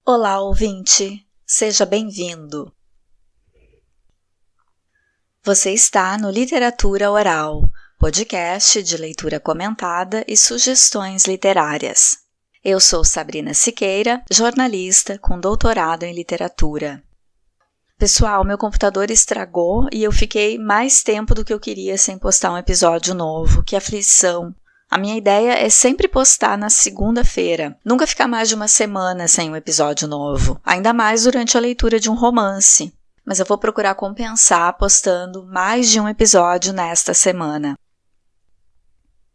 Olá, ouvinte! Seja bem-vindo! Você está no Literatura Oral, podcast de leitura comentada e sugestões literárias. Eu sou Sabrina Siqueira, jornalista com doutorado em literatura. Pessoal, meu computador estragou e eu fiquei mais tempo do que eu queria sem postar um episódio novo. Que aflição! A minha ideia é sempre postar na segunda-feira, nunca ficar mais de uma semana sem um episódio novo, ainda mais durante a leitura de um romance. Mas eu vou procurar compensar postando mais de um episódio nesta semana.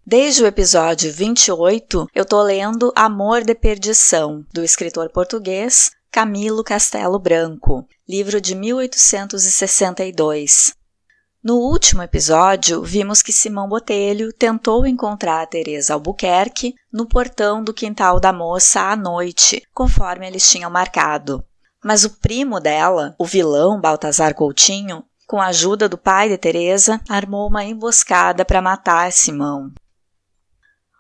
Desde o episódio 28, eu estou lendo Amor de Perdição, do escritor português Camilo Castelo Branco, livro de 1862. No último episódio, vimos que Simão Botelho tentou encontrar a Teresa Albuquerque no portão do quintal da moça à noite, conforme eles tinham marcado. Mas o primo dela, o vilão Baltazar Coutinho, com a ajuda do pai de Teresa, armou uma emboscada para matar Simão.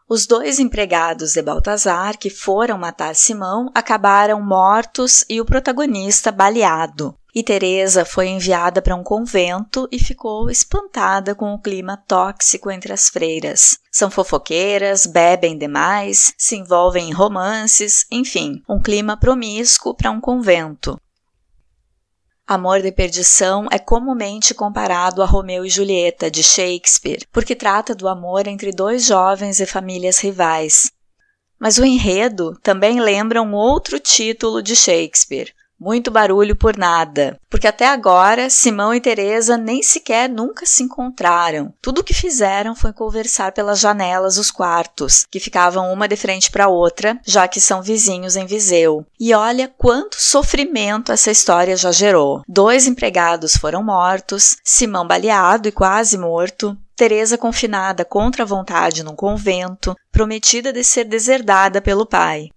Os dois empregados de Baltazar que foram matar Simão acabaram mortos e o protagonista baleado. E Teresa foi enviada para um convento e ficou espantada com o clima tóxico entre as freiras. São fofoqueiras, bebem demais, se envolvem em romances, enfim, um clima promíscuo para um convento. Amor de Perdição é comumente comparado a Romeu e Julieta, de Shakespeare, porque trata do amor entre dois jovens e famílias rivais. Mas o enredo também lembra um outro título de Shakespeare, Muito Barulho por Nada, porque até agora Simão e Teresa nem sequer nunca se encontraram. Tudo o que fizeram foi conversar pelas janelas dos quartos, que ficavam uma de frente para a outra, já que são vizinhos em Viseu. E olha quanto sofrimento essa história já gerou. 2 empregados foram mortos, Simão baleado e quase morto, Teresa confinada contra a vontade num convento, prometida de ser deserdada pelo pai.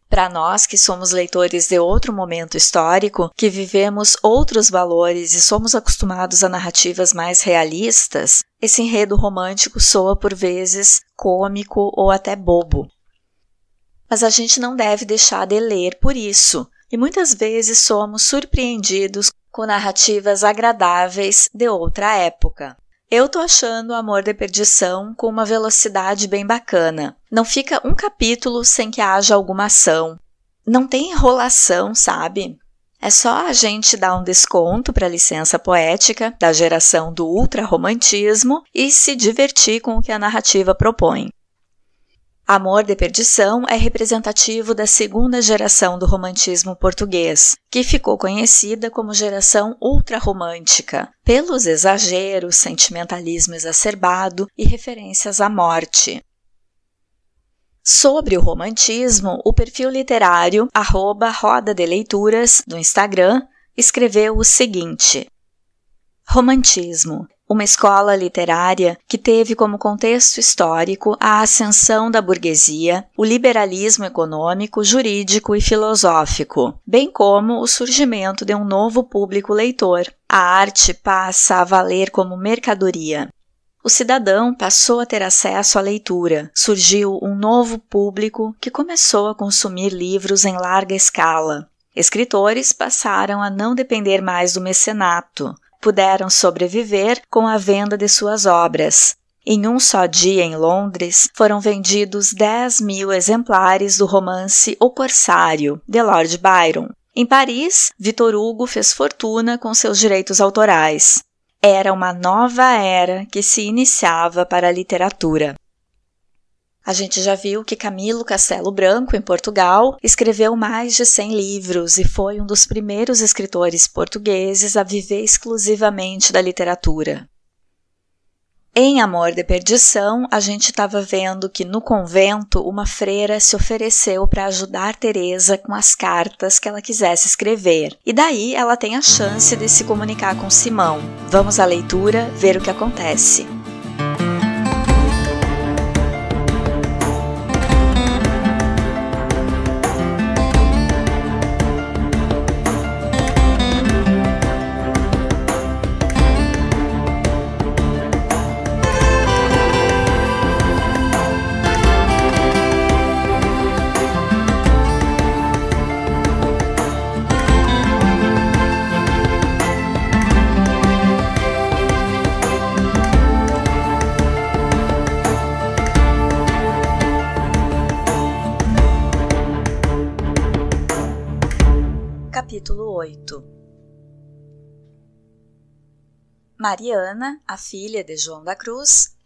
Para nós que somos leitores de outro momento histórico, que vivemos outros valores e somos acostumados a narrativas mais realistas, esse enredo romântico soa por vezes cômico ou até bobo. Mas a gente não deve deixar de ler por isso, e muitas vezes somos surpreendidos com narrativas agradáveis de outra época. Eu tô achando o Amor de Perdição com uma velocidade bem bacana. Não fica um capítulo sem que haja alguma ação. Não tem enrolação, sabe? É só a gente dar um desconto para a licença poética da geração do ultrarromantismo e se divertir com o que a narrativa propõe. Amor de Perdição é representativo da segunda geração do romantismo português, que ficou conhecida como geração ultrarromântica, pelos exageros, sentimentalismo exacerbado e referências à morte. Sobre o romantismo, o perfil literário @Roda de Leituras do Instagram escreveu o seguinte: Romantismo, uma escola literária que teve como contexto histórico a ascensão da burguesia, o liberalismo econômico, jurídico e filosófico, bem como o surgimento de um novo público leitor. A arte passa a valer como mercadoria. O cidadão passou a ter acesso à leitura, surgiu um novo público que começou a consumir livros em larga escala. Escritores passaram a não depender mais do mecenato, puderam sobreviver com a venda de suas obras. Em um só dia em Londres, foram vendidos 10.000 exemplares do romance O Corsário, de Lord Byron. Em Paris, Victor Hugo fez fortuna com seus direitos autorais. Era uma nova era que se iniciava para a literatura. A gente já viu que Camilo Castelo Branco, em Portugal, escreveu mais de 100 livros e foi um dos primeiros escritores portugueses a viver exclusivamente da literatura. Em Amor de Perdição, a gente estava vendo que no convento uma freira se ofereceu para ajudar Teresa com as cartas que ela quisesse escrever. E daí ela tem a chance de se comunicar com Simão. Vamos à leitura ver o que acontece. Capítulo 8. Mariana, a filha de João da Cruz,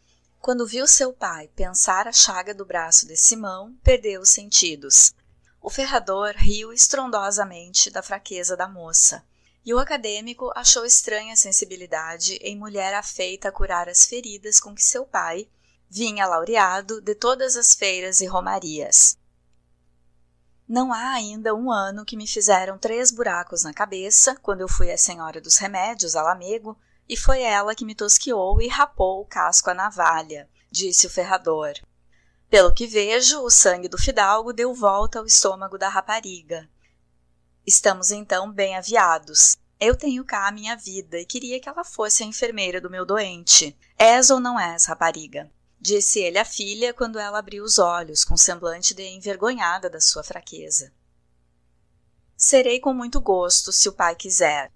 quando viu seu pai pensar a chaga do braço de Simão, perdeu os sentidos. O ferrador riu estrondosamente da fraqueza da moça, e o acadêmico achou estranha a sensibilidade em mulher afeita a curar as feridas com que seu pai vinha laureado de todas as feiras e romarias. Não há ainda 1 ano que me fizeram 3 buracos na cabeça, quando eu fui à Senhora dos Remédios, a Lamego, e foi ela que me tosquiou e rapou o casco à navalha, disse o ferrador. Pelo que vejo, o sangue do fidalgo deu volta ao estômago da rapariga. Estamos então bem aviados. Eu tenho cá a minha vida e queria que ela fosse a enfermeira do meu doente. És ou não és, rapariga? Disse ele à filha quando ela abriu os olhos, com semblante de envergonhada da sua fraqueza. Serei com muito gosto, se o pai quiser.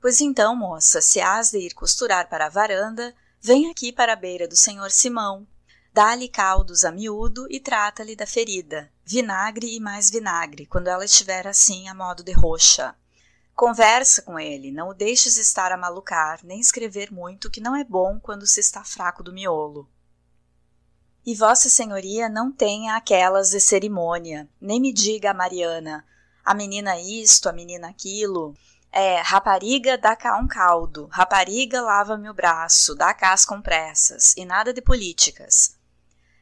Pois então, moça, se hás de ir costurar para a varanda, vem aqui para a beira do senhor Simão. Dá-lhe caldos a miúdo e trata-lhe da ferida. Vinagre e mais vinagre, quando ela estiver assim a modo de roxa. Conversa com ele, não o deixes estar a malucar, nem escrever muito, que não é bom quando se está fraco do miolo. E vossa senhoria não tenha aquelas de cerimônia, nem me diga a Mariana, a menina isto, a menina aquilo. Rapariga, dá cá um caldo, rapariga, lava-me o braço, dá cá as compressas, e nada de políticas.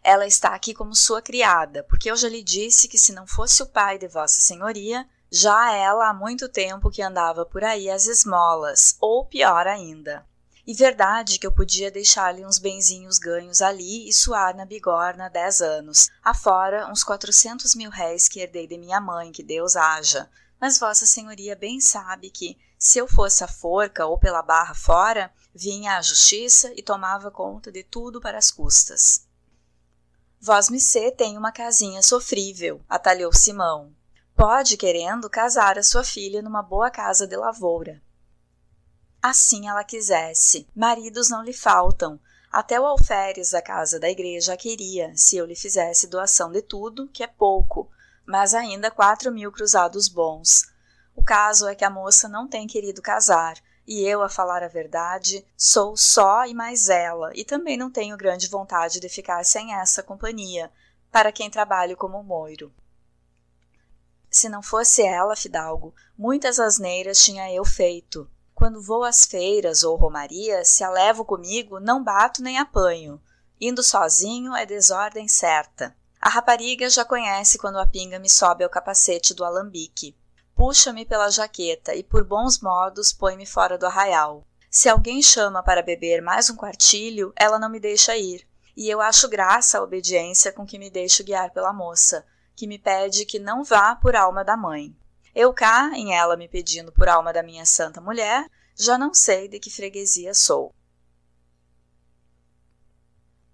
Ela está aqui como sua criada, porque eu já lhe disse que se não fosse o pai de vossa senhoria, já ela há muito tempo que andava por aí às esmolas, ou pior ainda. E verdade que eu podia deixar-lhe uns benzinhos ganhos ali e suar na bigorna 10 anos, afora uns 400.000 réis que herdei de minha mãe, que Deus haja. Mas vossa senhoria bem sabe que, se eu fosse a forca ou pela barra fora, vinha à justiça e tomava conta de tudo para as custas. Vosmecê tem uma casinha sofrível, atalhou Simão. Pode, querendo, casar a sua filha numa boa casa de lavoura. Assim ela quisesse, maridos não lhe faltam, até o alferes da casa da igreja a queria, se eu lhe fizesse doação de tudo, que é pouco, mas ainda 4.000 cruzados bons. O caso é que a moça não tem querido casar, e eu, a falar a verdade, sou só e mais ela, e também não tenho grande vontade de ficar sem essa companhia, para quem trabalho como moiro. Se não fosse ela, fidalgo, muitas asneiras tinha eu feito. Quando vou às feiras ou romarias, se a levo comigo, não bato nem apanho. Indo sozinho é desordem certa. A rapariga já conhece quando a pinga me sobe ao capacete do alambique. Puxa-me pela jaqueta e, por bons modos, põe-me fora do arraial. Se alguém chama para beber mais um quartilho, ela não me deixa ir. E eu acho graça a obediência com que me deixo guiar pela moça, que me pede que não vá por alma da mãe. Eu cá, em ela me pedindo por alma da minha santa mulher, já não sei de que freguesia sou.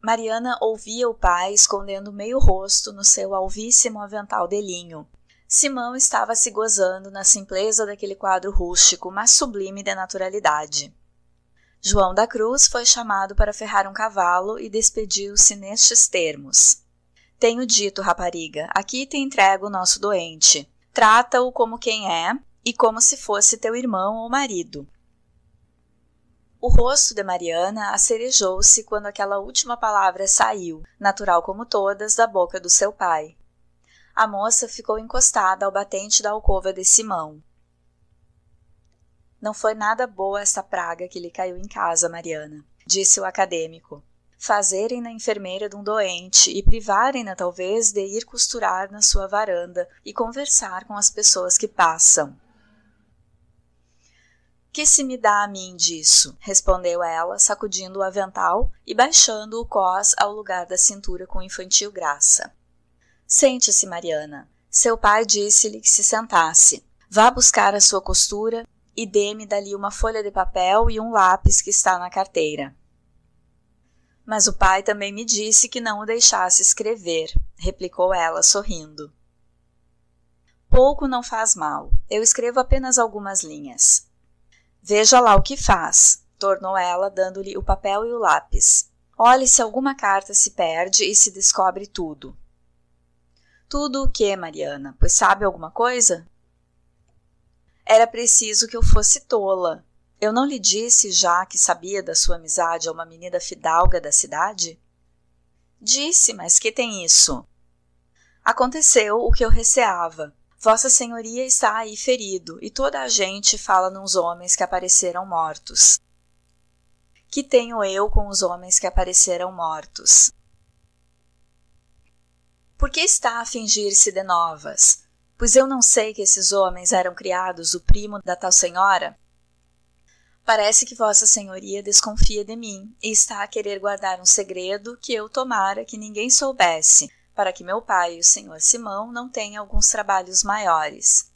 Mariana ouvia o pai escondendo meio rosto no seu alvíssimo avental de linho. Simão estava se gozando na simpleza daquele quadro rústico, mas sublime de naturalidade. João da Cruz foi chamado para ferrar um cavalo e despediu-se nestes termos. Tenho dito, rapariga, aqui te entrego o nosso doente. Trata-o como quem é e como se fosse teu irmão ou marido. O rosto de Mariana acerejou-se quando aquela última palavra saiu, natural como todas, da boca do seu pai. A moça ficou encostada ao batente da alcova de Simão. Não foi nada boa esta praga que lhe caiu em casa, Mariana, disse o acadêmico. Fazerem-na enfermeira de um doente e privarem-na talvez de ir costurar na sua varanda e conversar com as pessoas que passam. Que se me dá a mim disso? Respondeu ela, sacudindo o avental e baixando o cós ao lugar da cintura com infantil graça. Sente-se, Mariana. Seu pai disse-lhe que se sentasse. Vá buscar a sua costura e dê-me dali uma folha de papel e um lápis que está na carteira. Mas o pai também me disse que não o deixasse escrever, replicou ela, sorrindo. Pouco não faz mal, eu escrevo apenas algumas linhas. Veja lá o que faz, tornou ela, dando-lhe o papel e o lápis. Olhe se alguma carta se perde e se descobre tudo. Tudo o que, Mariana? Pois sabe alguma coisa? Era preciso que eu fosse tola. Eu não lhe disse já que sabia da sua amizade a uma menina fidalga da cidade? Disse, mas que tem isso? Aconteceu o que eu receava. Vossa Senhoria está aí ferido, e toda a gente fala nos homens que apareceram mortos. Que tenho eu com os homens que apareceram mortos? Por que está a fingir-se de novas? Pois eu não sei que esses homens eram criados do primo da tal senhora? Parece que Vossa Senhoria desconfia de mim e está a querer guardar um segredo que eu tomara que ninguém soubesse, para que meu pai e o senhor Simão não tenham alguns trabalhos maiores.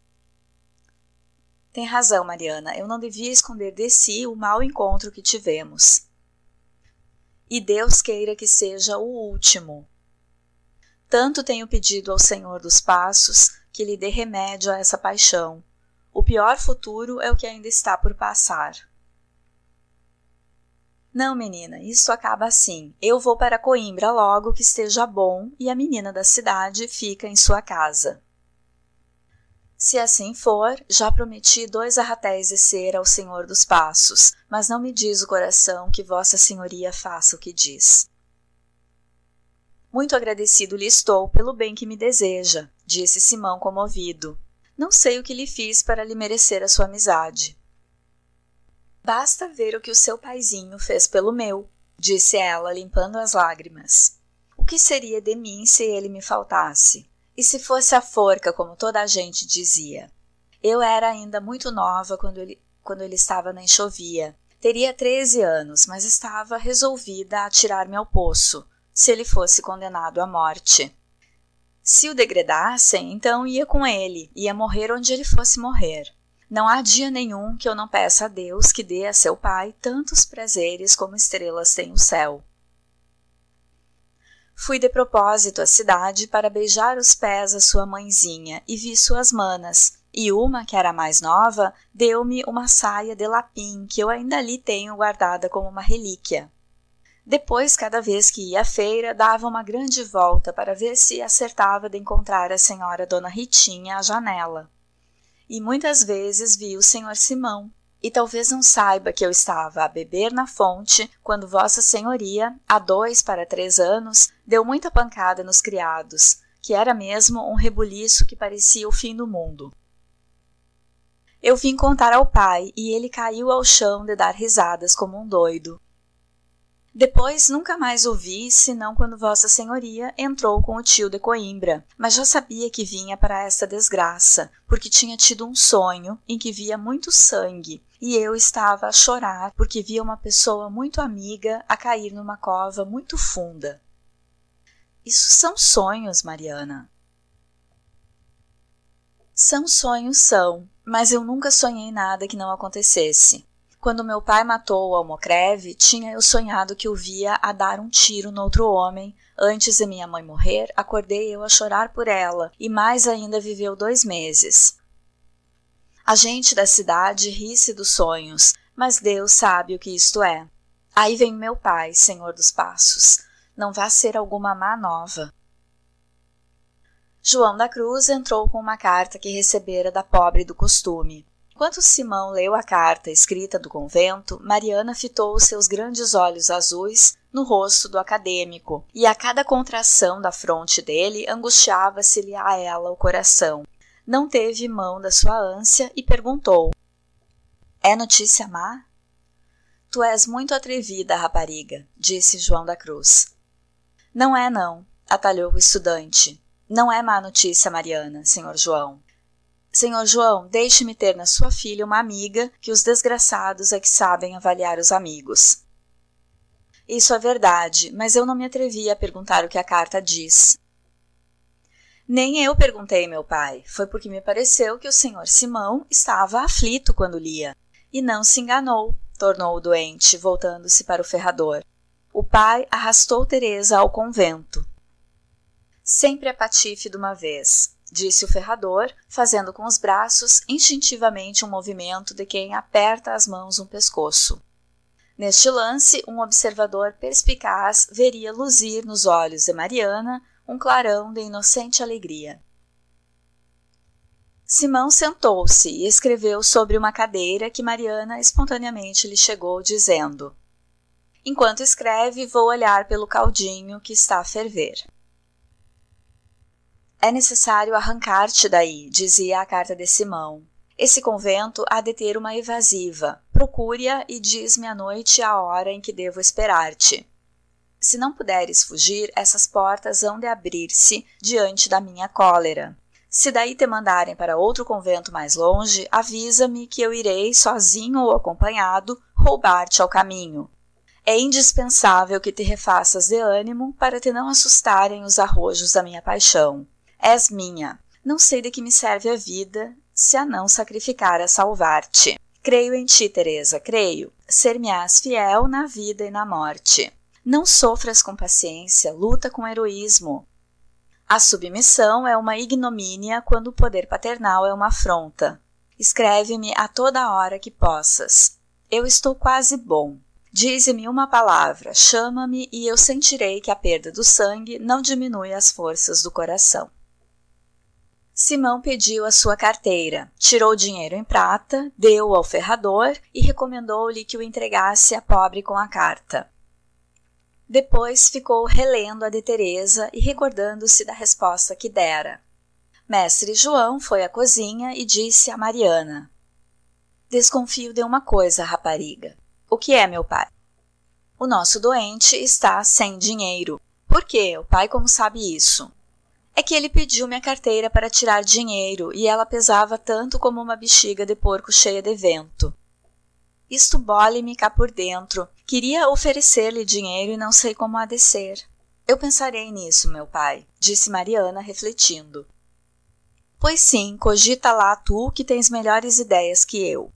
Tem razão, Mariana, eu não devia esconder de si o mau encontro que tivemos. E Deus queira que seja o último. Tanto tenho pedido ao Senhor dos Passos que lhe dê remédio a essa paixão. O pior futuro é o que ainda está por passar. Não, menina, isso acaba assim. Eu vou para Coimbra logo que esteja bom e a menina da cidade fica em sua casa. Se assim for, já prometi 2 arratéis de cera ao Senhor dos Passos, mas não me diz o coração que Vossa Senhoria faça o que diz. Muito agradecido lhe estou pelo bem que me deseja, disse Simão comovido. Não sei o que lhe fiz para lhe merecer a sua amizade. Basta ver o que o seu paizinho fez pelo meu, disse ela, limpando as lágrimas. O que seria de mim se ele me faltasse? E se fosse a forca, como toda a gente dizia? Eu era ainda muito nova quando ele estava na enxovia. Teria 13 anos, mas estava resolvida a atirar-me ao poço, se ele fosse condenado à morte. Se o degredassem, então ia com ele, ia morrer onde ele fosse morrer. Não há dia nenhum que eu não peça a Deus que dê a seu pai tantos prazeres como estrelas tem o céu. Fui de propósito à cidade para beijar os pés à sua mãezinha e vi suas manas, e uma, que era mais nova, deu-me uma saia de lapim que eu ainda ali tenho guardada como uma relíquia. Depois, cada vez que ia à feira, dava uma grande volta para ver se acertava de encontrar a senhora Dona Ritinha à janela. E muitas vezes vi o senhor Simão, e talvez não saiba que eu estava a beber na fonte quando Vossa Senhoria, há 2 para 3 anos, deu muita pancada nos criados, que era mesmo um rebuliço que parecia o fim do mundo. Eu vim contar ao pai, e ele caiu ao chão de dar risadas como um doido. Depois nunca mais o vi, senão quando Vossa Senhoria entrou com o tio de Coimbra, mas já sabia que vinha para esta desgraça, porque tinha tido um sonho em que via muito sangue, e eu estava a chorar porque via uma pessoa muito amiga a cair numa cova muito funda. Isso são sonhos, Mariana. São sonhos, são, mas eu nunca sonhei nada que não acontecesse. Quando meu pai matou o Almocreve, tinha eu sonhado que o via a dar um tiro no outro homem. Antes de minha mãe morrer, acordei eu a chorar por ela, e mais ainda viveu 2 meses. A gente da cidade ri-se dos sonhos, mas Deus sabe o que isto é. Aí vem meu pai, Senhor dos Passos. Não vá ser alguma má nova. João da Cruz entrou com uma carta que recebera da pobre do costume. Enquanto Simão leu a carta escrita do convento, Mariana fitou os seus grandes olhos azuis no rosto do acadêmico, e a cada contração da fronte dele angustiava-se-lhe a ela o coração. Não teve mão da sua ânsia e perguntou: É notícia má? Tu és muito atrevida, rapariga, disse João da Cruz. Não é, não, atalhou o estudante. Não é má notícia, Mariana, senhor João. Senhor João, deixe-me ter na sua filha uma amiga, que os desgraçados é que sabem avaliar os amigos. Isso é verdade, mas eu não me atrevi a perguntar o que a carta diz. Nem eu perguntei, meu pai. Foi porque me pareceu que o senhor Simão estava aflito quando lia. E não se enganou, tornou o doente, voltando-se para o ferrador. O pai arrastou Teresa ao convento. Sempre a patife de uma vez, disse o ferrador, fazendo com os braços instintivamente um movimento de quem aperta as mãos no pescoço. Neste lance, um observador perspicaz veria luzir nos olhos de Mariana um clarão de inocente alegria. Simão sentou-se e escreveu sobre uma cadeira que Mariana espontaneamente lhe chegou, dizendo: enquanto escreve, vou olhar pelo caldinho que está a ferver. É necessário arrancar-te daí, dizia a carta de Simão. Esse convento há de ter uma evasiva. Procure-a e diz-me à noite a hora em que devo esperar-te. Se não puderes fugir, essas portas hão de abrir-se diante da minha cólera. Se daí te mandarem para outro convento mais longe, avisa-me que eu irei, sozinho ou acompanhado, roubar-te ao caminho. É indispensável que te refaças de ânimo para te não assustarem os arrojos da minha paixão. És minha. Não sei de que me serve a vida, se a não sacrificar a salvar-te. Creio em ti, Teresa, creio. Ser-me-ás fiel na vida e na morte. Não sofras com paciência, luta com heroísmo. A submissão é uma ignomínia quando o poder paternal é uma afronta. Escreve-me a toda hora que possas. Eu estou quase bom. Dize-me uma palavra, chama-me e eu sentirei que a perda do sangue não diminui as forças do coração. Simão pediu a sua carteira, tirou o dinheiro em prata, deu-o ao ferrador e recomendou-lhe que o entregasse à pobre com a carta. Depois ficou relendo a de Teresa e recordando-se da resposta que dera. Mestre João foi à cozinha e disse a Mariana: desconfio de uma coisa, rapariga. O que é, meu pai? O nosso doente está sem dinheiro. Por quê? O pai como sabe isso? É que ele pediu minha carteira para tirar dinheiro e ela pesava tanto como uma bexiga de porco cheia de vento. Isto bole-me cá por dentro. Queria oferecer-lhe dinheiro e não sei como há de ser. Eu pensarei nisso, meu pai, disse Mariana, refletindo. Pois sim, cogita lá tu que tens melhores ideias que eu.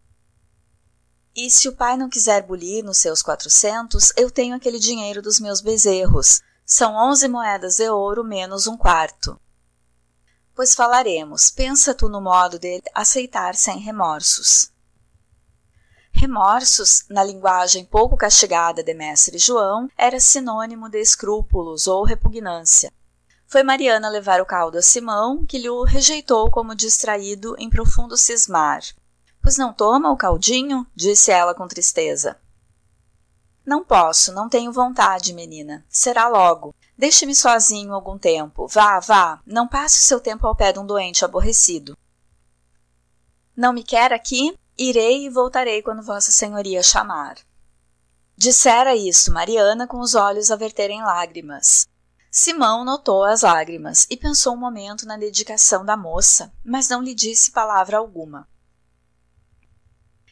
E se o pai não quiser bulir nos seus 400, eu tenho aquele dinheiro dos meus bezerros. São 11 moedas de ouro menos 1/4. Pois falaremos, pensa tu no modo de aceitar sem remorsos. Remorsos, na linguagem pouco castigada de Mestre João, era sinônimo de escrúpulos ou repugnância. Foi Mariana levar o caldo a Simão, que lhe o rejeitou como distraído em profundo cismar. Pois não toma o caldinho? Disse ela com tristeza. Não posso, não tenho vontade, menina. Será logo. Deixe-me sozinho algum tempo. Vá, vá, não passe o seu tempo ao pé de um doente aborrecido. Não me quer aqui? Irei e voltarei quando Vossa Senhoria chamar. Dissera isso Mariana com os olhos a verterem lágrimas. Simão notou as lágrimas e pensou um momento na dedicação da moça, mas não lhe disse palavra alguma.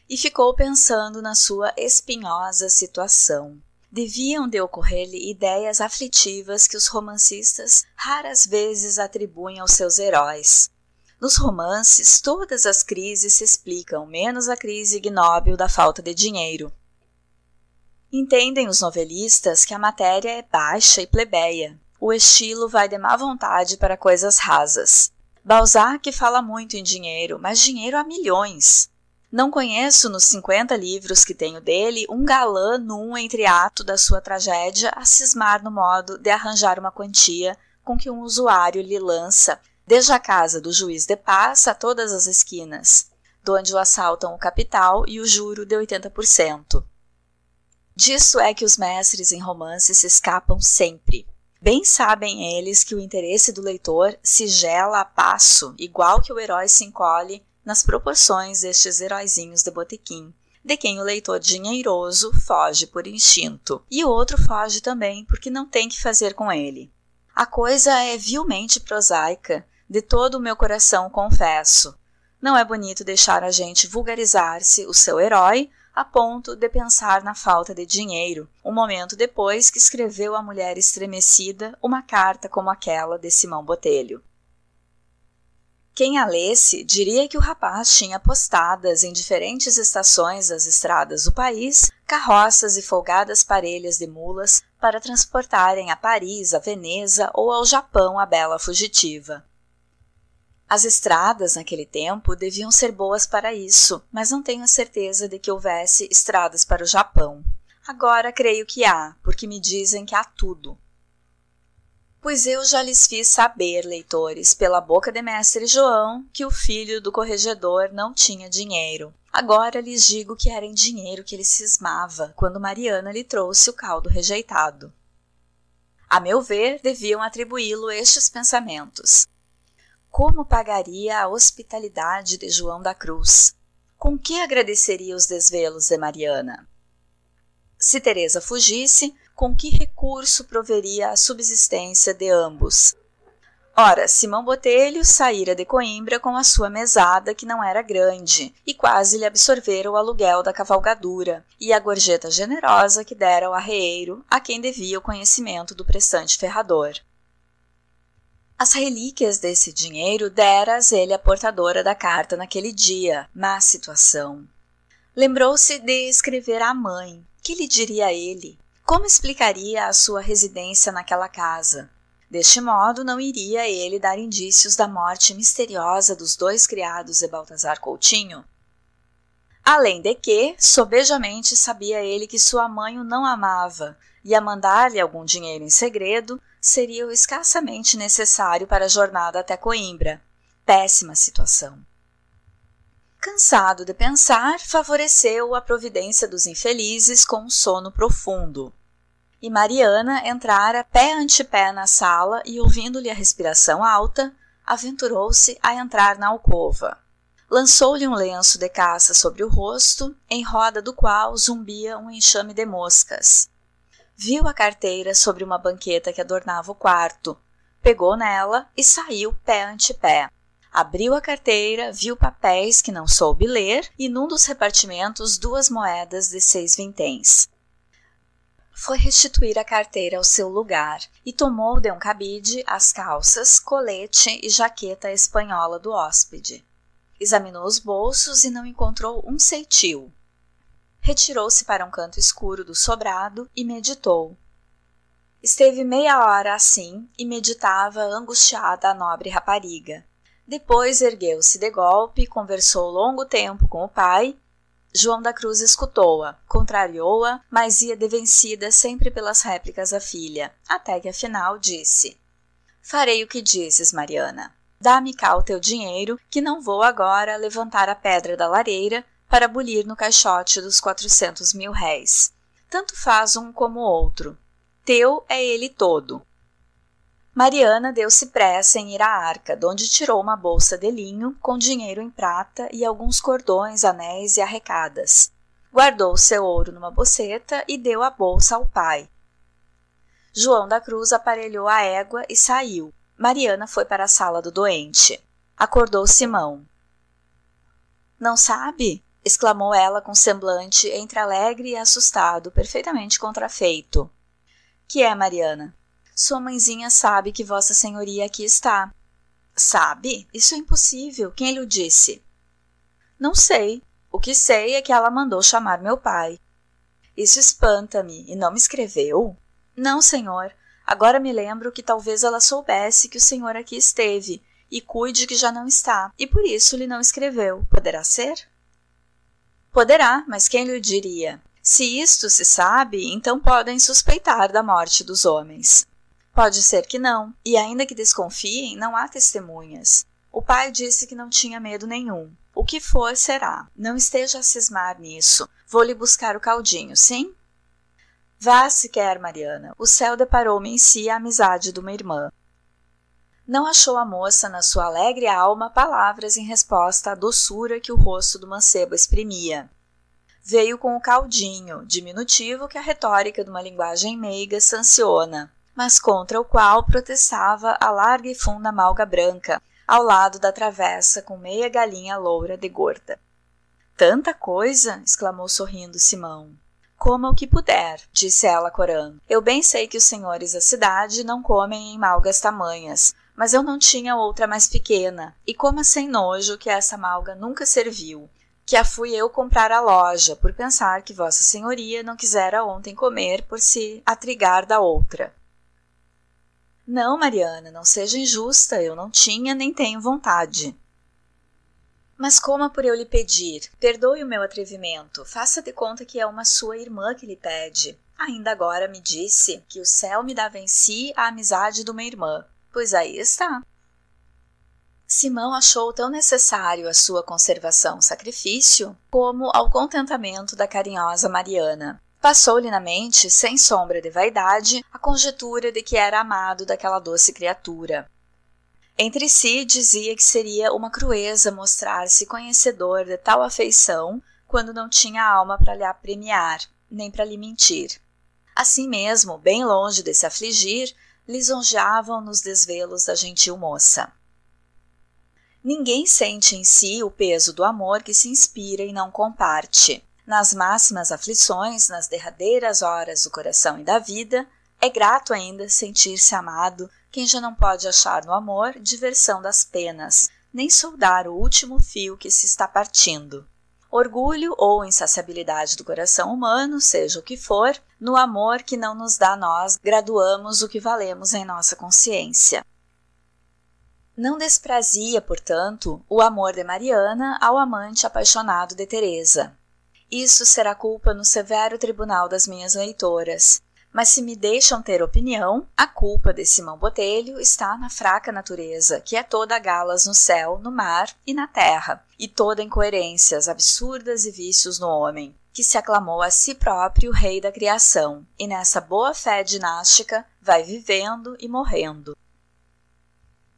E ficou pensando na sua espinhosa situação. Deviam de ocorrer-lhe ideias aflitivas que os romancistas raras vezes atribuem aos seus heróis. Nos romances, todas as crises se explicam, menos a crise ignóbil da falta de dinheiro. Entendem os novelistas que a matéria é baixa e plebeia. O estilo vai de má vontade para coisas rasas. Balzac fala muito em dinheiro, mas dinheiro há milhões. Não conheço nos 50 livros que tenho dele um galã num entreato da sua tragédia a cismar no modo de arranjar uma quantia com que um usuário lhe lança, desde a casa do juiz de paz a todas as esquinas, donde o assaltam o capital e o juro de 80%. Disso é que os mestres em romances se escapam sempre. Bem sabem eles que o interesse do leitor se gela a passo, igual que o herói se encolhe nas proporções destes heróizinhos de botequim, de quem o leitor dinheiroso foge por instinto, e o outro foge também porque não tem que fazer com ele. A coisa é vilmente prosaica, de todo o meu coração confesso. Não é bonito deixar a gente vulgarizar-se o seu herói a ponto de pensar na falta de dinheiro, um momento depois que escreveu à mulher estremecida uma carta como aquela de Simão Botelho. Quem a lesse diria que o rapaz tinha postadas em diferentes estações das estradas do país carroças e folgadas parelhas de mulas para transportarem a Paris, a Veneza ou ao Japão a bela fugitiva. As estradas naquele tempo deviam ser boas para isso, mas não tenho a certeza de que houvesse estradas para o Japão. Agora creio que há, porque me dizem que há tudo. Pois eu já lhes fiz saber, leitores, pela boca de mestre João, que o filho do corregedor não tinha dinheiro. Agora lhes digo que era em dinheiro que ele cismava, quando Mariana lhe trouxe o caldo rejeitado. A meu ver, deviam atribuí-lo estes pensamentos. Como pagaria a hospitalidade de João da Cruz? Com que agradeceria os desvelos de Mariana? Se Teresa fugisse, com que recurso proveria a subsistência de ambos? Ora, Simão Botelho saíra de Coimbra com a sua mesada, que não era grande, e quase lhe absorvera o aluguel da cavalgadura, e a gorjeta generosa que dera ao arreeiro, a quem devia o conhecimento do prestante ferrador. As relíquias desse dinheiro deras ele a portadora da carta naquele dia, má situação. Lembrou-se de escrever à mãe. Que lhe diria ele? Como explicaria a sua residência naquela casa? Deste modo, não iria ele dar indícios da morte misteriosa dos 2 criados de Baltazar Coutinho? Além de que, sobejamente sabia ele que sua mãe o não amava, e a mandar-lhe algum dinheiro em segredo seria o escassamente necessário para a jornada até Coimbra. Péssima situação. Cansado de pensar, favoreceu a providência dos infelizes com um sono profundo. E Mariana entrara pé ante pé na sala e, ouvindo-lhe a respiração alta, aventurou-se a entrar na alcova. Lançou-lhe um lenço de caça sobre o rosto, em roda do qual zumbia um enxame de moscas. Viu a carteira sobre uma banqueta que adornava o quarto, pegou nela e saiu pé ante pé. Abriu a carteira, viu papéis que não soube ler e num dos repartimentos 2 moedas de 6 vinténs. Foi restituir a carteira ao seu lugar e tomou de um cabide as calças, colete e jaqueta espanhola do hóspede. Examinou os bolsos e não encontrou um ceitil. Retirou-se para um canto escuro do sobrado e meditou. Esteve meia hora assim e meditava angustiada a nobre rapariga. Depois ergueu-se de golpe e conversou longo tempo com o pai. João da Cruz escutou-a, contrariou-a, mas ia devencida sempre pelas réplicas à filha, até que afinal disse: Farei o que dizes, Mariana. Dá-me cá o teu dinheiro, que não vou agora levantar a pedra da lareira para bulir no caixote dos 400.000 réis. Tanto faz um como o outro. Teu é ele todo. Mariana deu-se pressa em ir à arca, donde tirou uma bolsa de linho com dinheiro em prata e alguns cordões, anéis e arrecadas. Guardou o seu ouro numa boceta e deu a bolsa ao pai. João da Cruz aparelhou a égua e saiu. Mariana foi para a sala do doente. Acordou Simão. Não sabe? Exclamou ela com semblante entre alegre e assustado, perfeitamente contrafeito. Que é, Mariana? Sua mãezinha sabe que Vossa Senhoria aqui está. Sabe? Isso é impossível. Quem lhe o disse? Não sei. O que sei é que ela mandou chamar meu pai. Isso espanta-me. E não me escreveu? Não, senhor. Agora me lembro que talvez ela soubesse que o senhor aqui esteve e cuide que já não está, e por isso lhe não escreveu. Poderá ser? Poderá, mas quem lhe diria? Se isto se sabe, então podem suspeitar da morte dos homens. Pode ser que não, e ainda que desconfiem, não há testemunhas. O pai disse que não tinha medo nenhum. O que for, será. Não esteja a cismar nisso. Vou-lhe buscar o caldinho, sim? Vá se quer, Mariana. O céu deparou-me em si a amizade de uma irmã. Não achou a moça na sua alegre alma palavras em resposta à doçura que o rosto do mancebo exprimia. Veio com o caldinho, diminutivo que a retórica de uma linguagem meiga sanciona, mas contra o qual protestava a larga e funda malga branca, ao lado da travessa com meia galinha loura de gorda. Tanta coisa! Exclamou sorrindo Simão. Coma o que puder, disse ela corando. Eu bem sei que os senhores da cidade não comem em malgas tamanhas, mas eu não tinha outra mais pequena, e coma sem nojo que essa malga nunca serviu, que a fui eu comprar à loja, por pensar que Vossa Senhoria não quisera ontem comer por se atrigar da outra. Não, Mariana, não seja injusta, eu não tinha nem tenho vontade. Mas coma por eu lhe pedir, perdoe o meu atrevimento, faça de conta que é uma sua irmã que lhe pede. Ainda agora me disse que o céu me dava em si a amizade de uma irmã. Pois aí está. Simão achou tão necessário a sua conservação-sacrifício como ao contentamento da carinhosa Mariana. Passou-lhe na mente, sem sombra de vaidade, a conjetura de que era amado daquela doce criatura. Entre si dizia que seria uma crueza mostrar-se conhecedor de tal afeição quando não tinha alma para lhe apremiar, nem para lhe mentir. Assim mesmo, bem longe de se afligir, lisonjeavam nos desvelos da gentil moça. Ninguém sente em si o peso do amor que se inspira e não comparte. Nas máximas aflições, nas derradeiras horas do coração e da vida, é grato ainda sentir-se amado quem já não pode achar no amor diversão das penas, nem soldar o último fio que se está partindo. Orgulho ou insaciabilidade do coração humano, seja o que for, no amor que não nos dá nós, graduamos o que valemos em nossa consciência. Não desprazia, portanto, o amor de Mariana ao amante apaixonado de Teresa. Isso será culpa no severo tribunal das minhas leitoras, mas se me deixam ter opinião, a culpa de Simão Botelho está na fraca natureza, que é toda galas no céu, no mar e na terra, e toda incoerências absurdas e vícios no homem, que se aclamou a si próprio rei da criação, e nessa boa-fé dinástica vai vivendo e morrendo.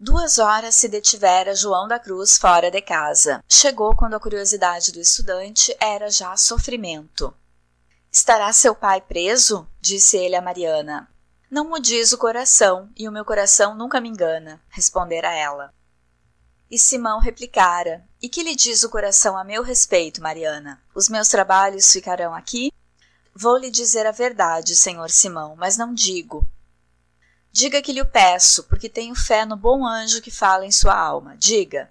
2 horas se detivera João da Cruz fora de casa. Chegou quando a curiosidade do estudante era já sofrimento. Estará seu pai preso? Disse ele a Mariana. Não mo diz o coração, e o meu coração nunca me engana, respondera ela. E Simão replicara, e que lhe diz o coração a meu respeito, Mariana? Os meus trabalhos ficarão aqui? Vou lhe dizer a verdade, senhor Simão, mas não digo. Diga que lhe o peço, porque tenho fé no bom anjo que fala em sua alma. Diga.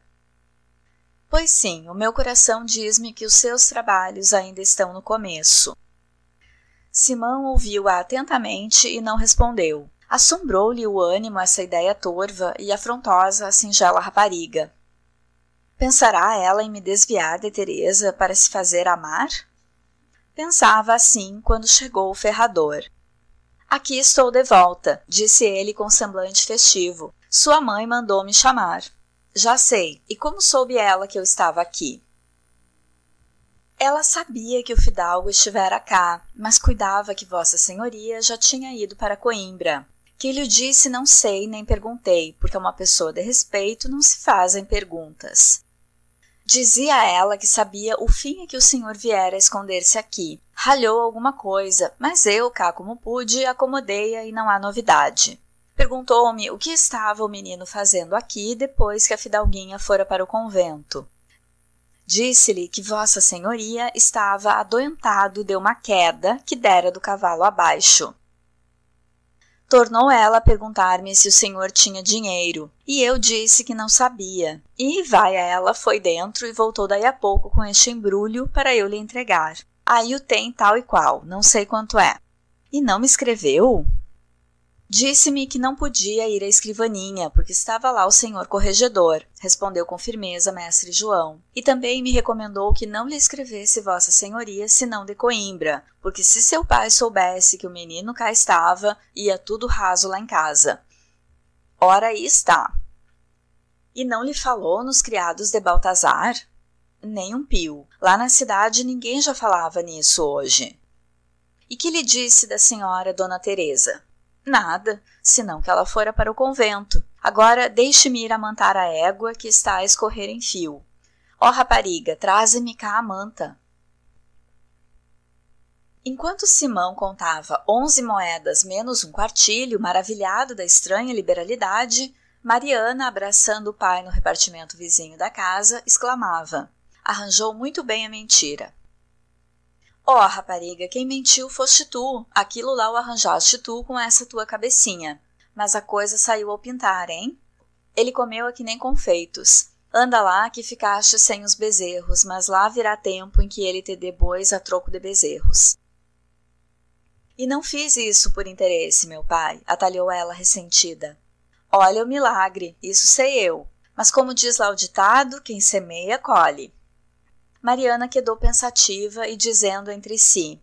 Pois sim, o meu coração diz-me que os seus trabalhos ainda estão no começo. Simão ouviu-a atentamente e não respondeu. Assombrou-lhe o ânimo essa ideia torva e afrontosa a singela rapariga. Pensará ela em me desviar de Teresa para se fazer amar? Pensava assim quando chegou o ferrador. Aqui estou de volta, disse ele com semblante festivo. Sua mãe mandou-me chamar. Já sei, e como soube ela que eu estava aqui? Ela sabia que o fidalgo estivera cá, mas cuidava que Vossa Senhoria já tinha ido para Coimbra. Que lhe disse não sei nem perguntei, porque uma pessoa de respeito não se fazem perguntas. Dizia ela que sabia o fim a que o senhor viera esconder-se aqui. Ralhou alguma coisa, mas eu, cá como pude, acomodei-a e não há novidade. Perguntou-me o que estava o menino fazendo aqui depois que a fidalguinha fora para o convento. Disse-lhe que Vossa Senhoria estava adoentado de uma queda que dera do cavalo abaixo. Tornou ela a perguntar-me se o senhor tinha dinheiro, e eu disse que não sabia. E vai ela, foi dentro e voltou daí a pouco com este embrulho para eu lhe entregar. Aí o tem tal e qual, não sei quanto é. E não me escreveu? Disse-me que não podia ir à escrivaninha, porque estava lá o senhor corregedor, respondeu com firmeza mestre João. E também me recomendou que não lhe escrevesse Vossa Senhoria, senão de Coimbra, porque se seu pai soubesse que o menino cá estava, ia tudo raso lá em casa. Ora aí está. E não lhe falou nos criados de Baltazar? Nem um pio. Lá na cidade ninguém já falava nisso hoje. E que lhe disse da senhora Dona Teresa? Nada, senão que ela fora para o convento. Agora deixe-me ir amantar a égua que está a escorrer em fio. Ó rapariga, traze-me cá a manta. Enquanto Simão contava 11 moedas menos um quartilho, maravilhado da estranha liberalidade, Mariana, abraçando o pai no repartimento vizinho da casa, exclamava: arranjou muito bem a mentira. Ó, rapariga, quem mentiu foste tu, aquilo lá o arranjaste tu com essa tua cabecinha. Mas a coisa saiu ao pintar, hein? Ele comeu aqui nem confeitos. Anda lá que ficaste sem os bezerros, mas lá virá tempo em que ele te dê bois a troco de bezerros. E não fiz isso por interesse, meu pai, atalhou ela ressentida. Olha o milagre, isso sei eu. Mas como diz lá o ditado, quem semeia, colhe. Mariana quedou pensativa e dizendo entre si: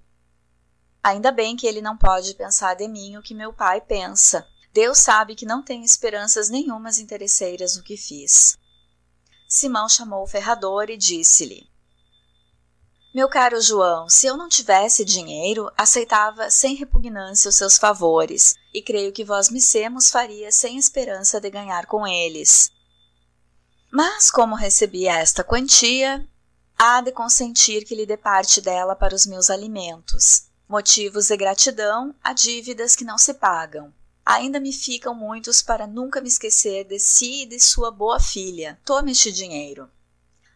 Ainda bem que ele não pode pensar de mim o que meu pai pensa. Deus sabe que não tenho esperanças nenhumas interesseiras no que fiz. Simão chamou o ferrador e disse-lhe: Meu caro João, se eu não tivesse dinheiro, aceitava sem repugnância os seus favores, e creio que vós missemos faria sem esperança de ganhar com eles. Mas, como recebi esta quantia, há de consentir que lhe dê parte dela para os meus alimentos. Motivos de gratidão a dívidas que não se pagam. Ainda me ficam muitos para nunca me esquecer de si e de sua boa filha. Tome este dinheiro.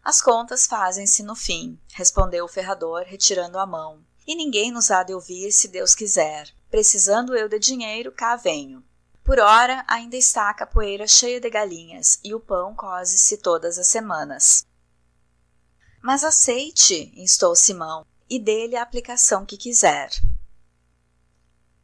As contas fazem-se no fim, respondeu o ferrador, retirando a mão. E ninguém nos há de ouvir se Deus quiser. Precisando eu de dinheiro, cá venho. Por ora, ainda está a capoeira cheia de galinhas, e o pão coze-se todas as semanas. Mas aceite, instou Simão, e dê-lhe a aplicação que quiser.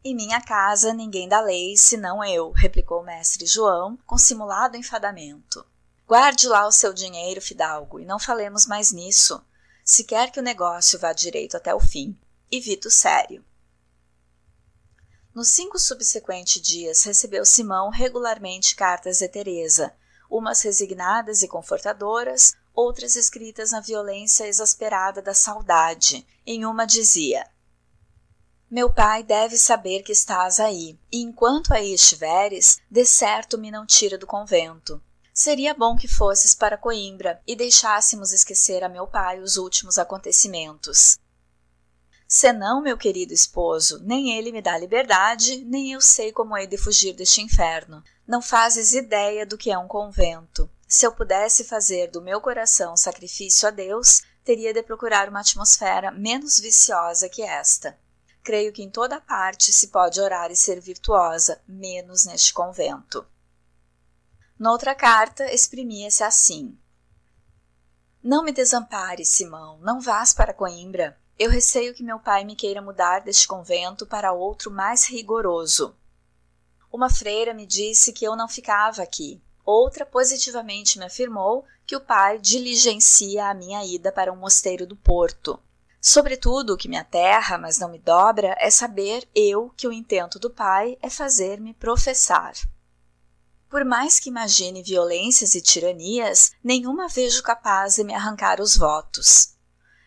Em minha casa ninguém dá lei, senão eu, replicou o mestre João, com simulado enfadamento. Guarde lá o seu dinheiro, fidalgo, e não falemos mais nisso, se quer que o negócio vá direito até o fim. E Vito sério. Nos 5 subsequentes dias recebeu Simão regularmente cartas de Teresa, umas resignadas e confortadoras, outras escritas na violência exasperada da saudade. Em uma dizia: Meu pai deve saber que estás aí, e enquanto aí estiveres, de certo me não tira do convento. Seria bom que fosses para Coimbra e deixássemos esquecer a meu pai os últimos acontecimentos. Senão, meu querido esposo, nem ele me dá liberdade, nem eu sei como hei de fugir deste inferno. Não fazes ideia do que é um convento. Se eu pudesse fazer do meu coração sacrifício a Deus, teria de procurar uma atmosfera menos viciosa que esta. Creio que em toda parte se pode orar e ser virtuosa, menos neste convento. Noutra carta, exprimia-se assim: Não me desampares, Simão, não vás para Coimbra. Eu receio que meu pai me queira mudar deste convento para outro mais rigoroso. Uma freira me disse que eu não ficava aqui. Outra positivamente me afirmou que o pai diligencia a minha ida para um mosteiro do Porto. Sobretudo, o que me aterra, mas não me dobra, é saber eu que o intento do pai é fazer-me professar. Por mais que imagine violências e tiranias, nenhuma vejo capaz de me arrancar os votos.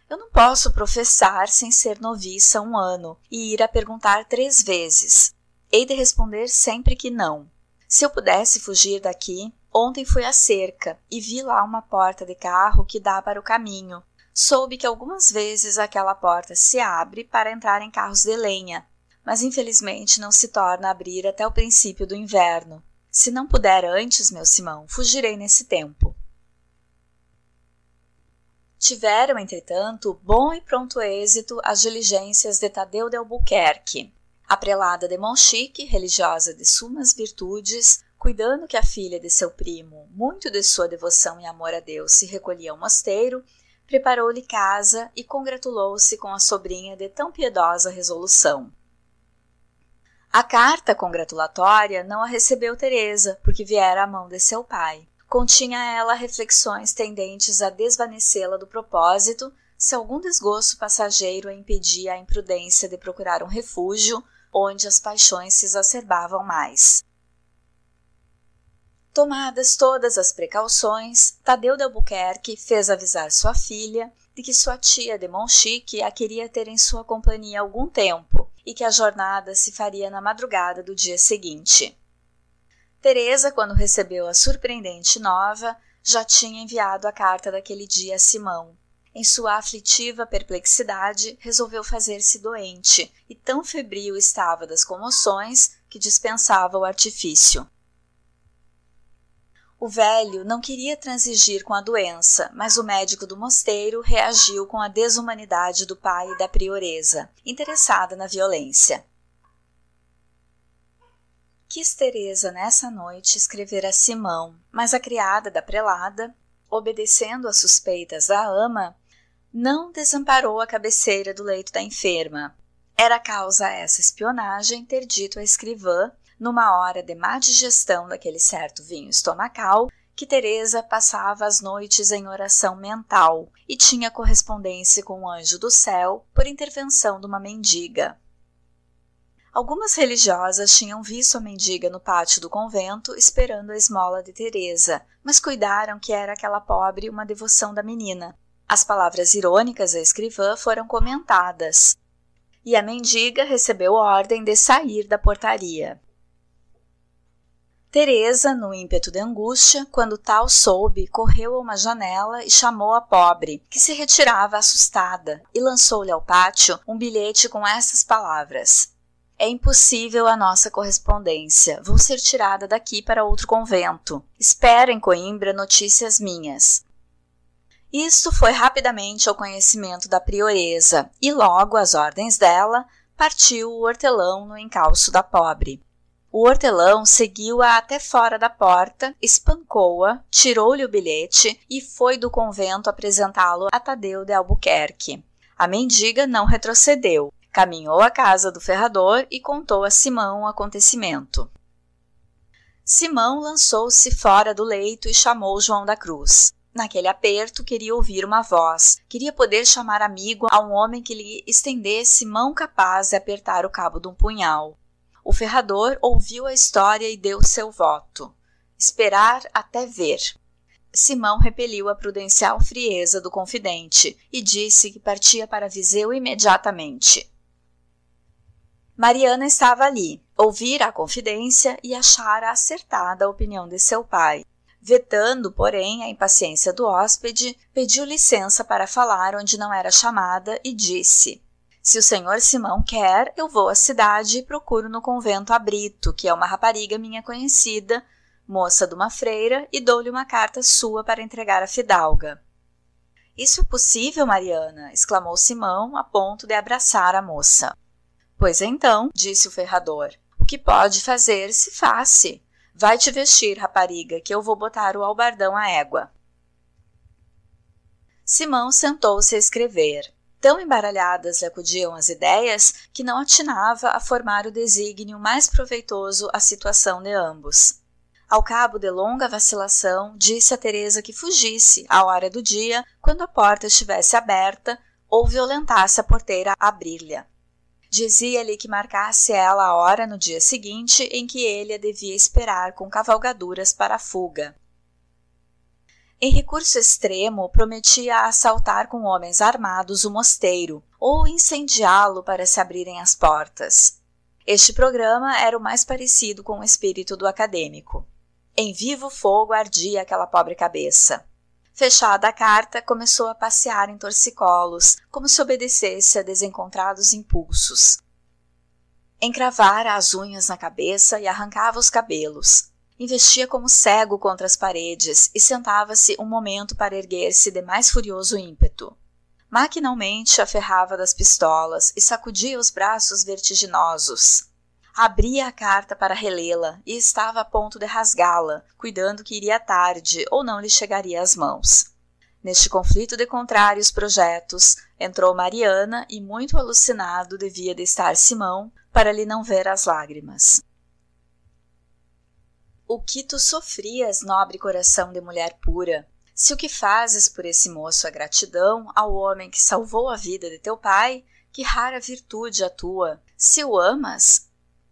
Eu não posso professar sem ser noviça 1 ano e ir a perguntar 3 vezes. Hei de responder sempre que não. Se eu pudesse fugir daqui, ontem fui à cerca e vi lá uma porta de carro que dá para o caminho. Soube que algumas vezes aquela porta se abre para entrar em carros de lenha, mas infelizmente não se torna a abrir até o princípio do inverno. Se não puder antes, meu Simão, fugirei nesse tempo. Tiveram, entretanto, bom e pronto êxito as diligências de Tadeu de Albuquerque. A prelada de Monchique, religiosa de sumas virtudes, cuidando que a filha de seu primo, muito de sua devoção e amor a Deus, se recolhia ao mosteiro, preparou-lhe casa e congratulou-se com a sobrinha de tão piedosa resolução. A carta congratulatória não a recebeu Teresa, porque viera à mão de seu pai. Continha ela reflexões tendentes a desvanecê-la do propósito, se algum desgosto passageiro a impedia a imprudência de procurar um refúgio onde as paixões se exacerbavam mais. Tomadas todas as precauções, Tadeu de Albuquerque fez avisar sua filha de que sua tia de Monchique a queria ter em sua companhia algum tempo e que a jornada se faria na madrugada do dia seguinte. Teresa, quando recebeu a surpreendente nova, já tinha enviado a carta daquele dia a Simão. Em sua aflitiva perplexidade, resolveu fazer-se doente, e tão febril estava das comoções que dispensava o artifício. O velho não queria transigir com a doença, mas o médico do mosteiro reagiu com a desumanidade do pai e da prioresa, interessada na violência. Quis Teresa nessa noite escrever a Simão, mas a criada da prelada, obedecendo às suspeitas da ama, não desamparou a cabeceira do leito da enferma. Era causa essa espionagem ter dito à escrivã, numa hora de má digestão daquele certo vinho estomacal, que Teresa passava as noites em oração mental e tinha correspondência com o anjo do céu por intervenção de uma mendiga. Algumas religiosas tinham visto a mendiga no pátio do convento esperando a esmola de Teresa, mas cuidaram que era aquela pobre uma devoção da menina. As palavras irônicas da escrivã foram comentadas, e a mendiga recebeu ordem de sair da portaria. Teresa, no ímpeto de angústia, quando tal soube, correu a uma janela e chamou a pobre, que se retirava assustada, e lançou-lhe ao pátio um bilhete com estas palavras: é impossível a nossa correspondência. Vou ser tirada daqui para outro convento. Espero em Coimbra notícias minhas. Isto foi rapidamente ao conhecimento da prioresa, e logo às ordens dela, partiu o hortelão no encalço da pobre. O hortelão seguiu-a até fora da porta, espancou-a, tirou-lhe o bilhete e foi do convento apresentá-lo a Tadeu de Albuquerque. A mendiga não retrocedeu. Caminhou à casa do ferrador e contou a Simão o acontecimento. Simão lançou-se fora do leito e chamou João da Cruz. Naquele aperto, queria ouvir uma voz, queria poder chamar amigo a um homem que lhe estendesse mão capaz de apertar o cabo de um punhal. O ferrador ouviu a história e deu seu voto. Esperar até ver. Simão repeliu a prudencial frieza do confidente e disse que partia para Viseu imediatamente. Mariana estava ali, ouvira a confidência e achara acertada a opinião de seu pai. Vetando, porém, a impaciência do hóspede, pediu licença para falar onde não era chamada e disse: se o senhor Simão quer, eu vou à cidade e procuro no convento a Brito, que é uma rapariga minha conhecida, moça de uma freira, e dou-lhe uma carta sua para entregar à fidalga. Isso é possível, Mariana? Exclamou Simão, a ponto de abraçar a moça. Pois então, disse o ferrador, o que pode fazer se faça. Vai te vestir, rapariga, que eu vou botar o albardão à égua. Simão sentou-se a escrever. Tão embaralhadas lhe acudiam as ideias que não atinava a formar o desígnio mais proveitoso à situação de ambos. Ao cabo de longa vacilação, disse a Teresa que fugisse, à hora do dia, quando a porta estivesse aberta, ou violentasse a porteira a abrir-lhe. Dizia-lhe que marcasse ela a hora no dia seguinte em que ele a devia esperar com cavalgaduras para a fuga. Em recurso extremo, prometia assaltar com homens armados o mosteiro, ou incendiá-lo para se abrirem as portas. Este programa era o mais parecido com o espírito do acadêmico. Em vivo fogo ardia aquela pobre cabeça. Fechada a carta, começou a passear em torcicolos, como se obedecesse a desencontrados impulsos. Encravara as unhas na cabeça e arrancava os cabelos. Investia como cego contra as paredes e sentava-se um momento para erguer-se de mais furioso ímpeto. Maquinalmente aferrava das pistolas e sacudia os braços vertiginosos. Abria a carta para relê-la e estava a ponto de rasgá-la, cuidando que iria tarde ou não lhe chegaria às mãos. Neste conflito de contrários projetos, entrou Mariana e, muito alucinado, devia de estar Simão, para lhe não ver as lágrimas. O que tu sofrias, nobre coração de mulher pura? Se o que fazes por esse moço é gratidão ao homem que salvou a vida de teu pai, que rara virtude a tua. Se o amas,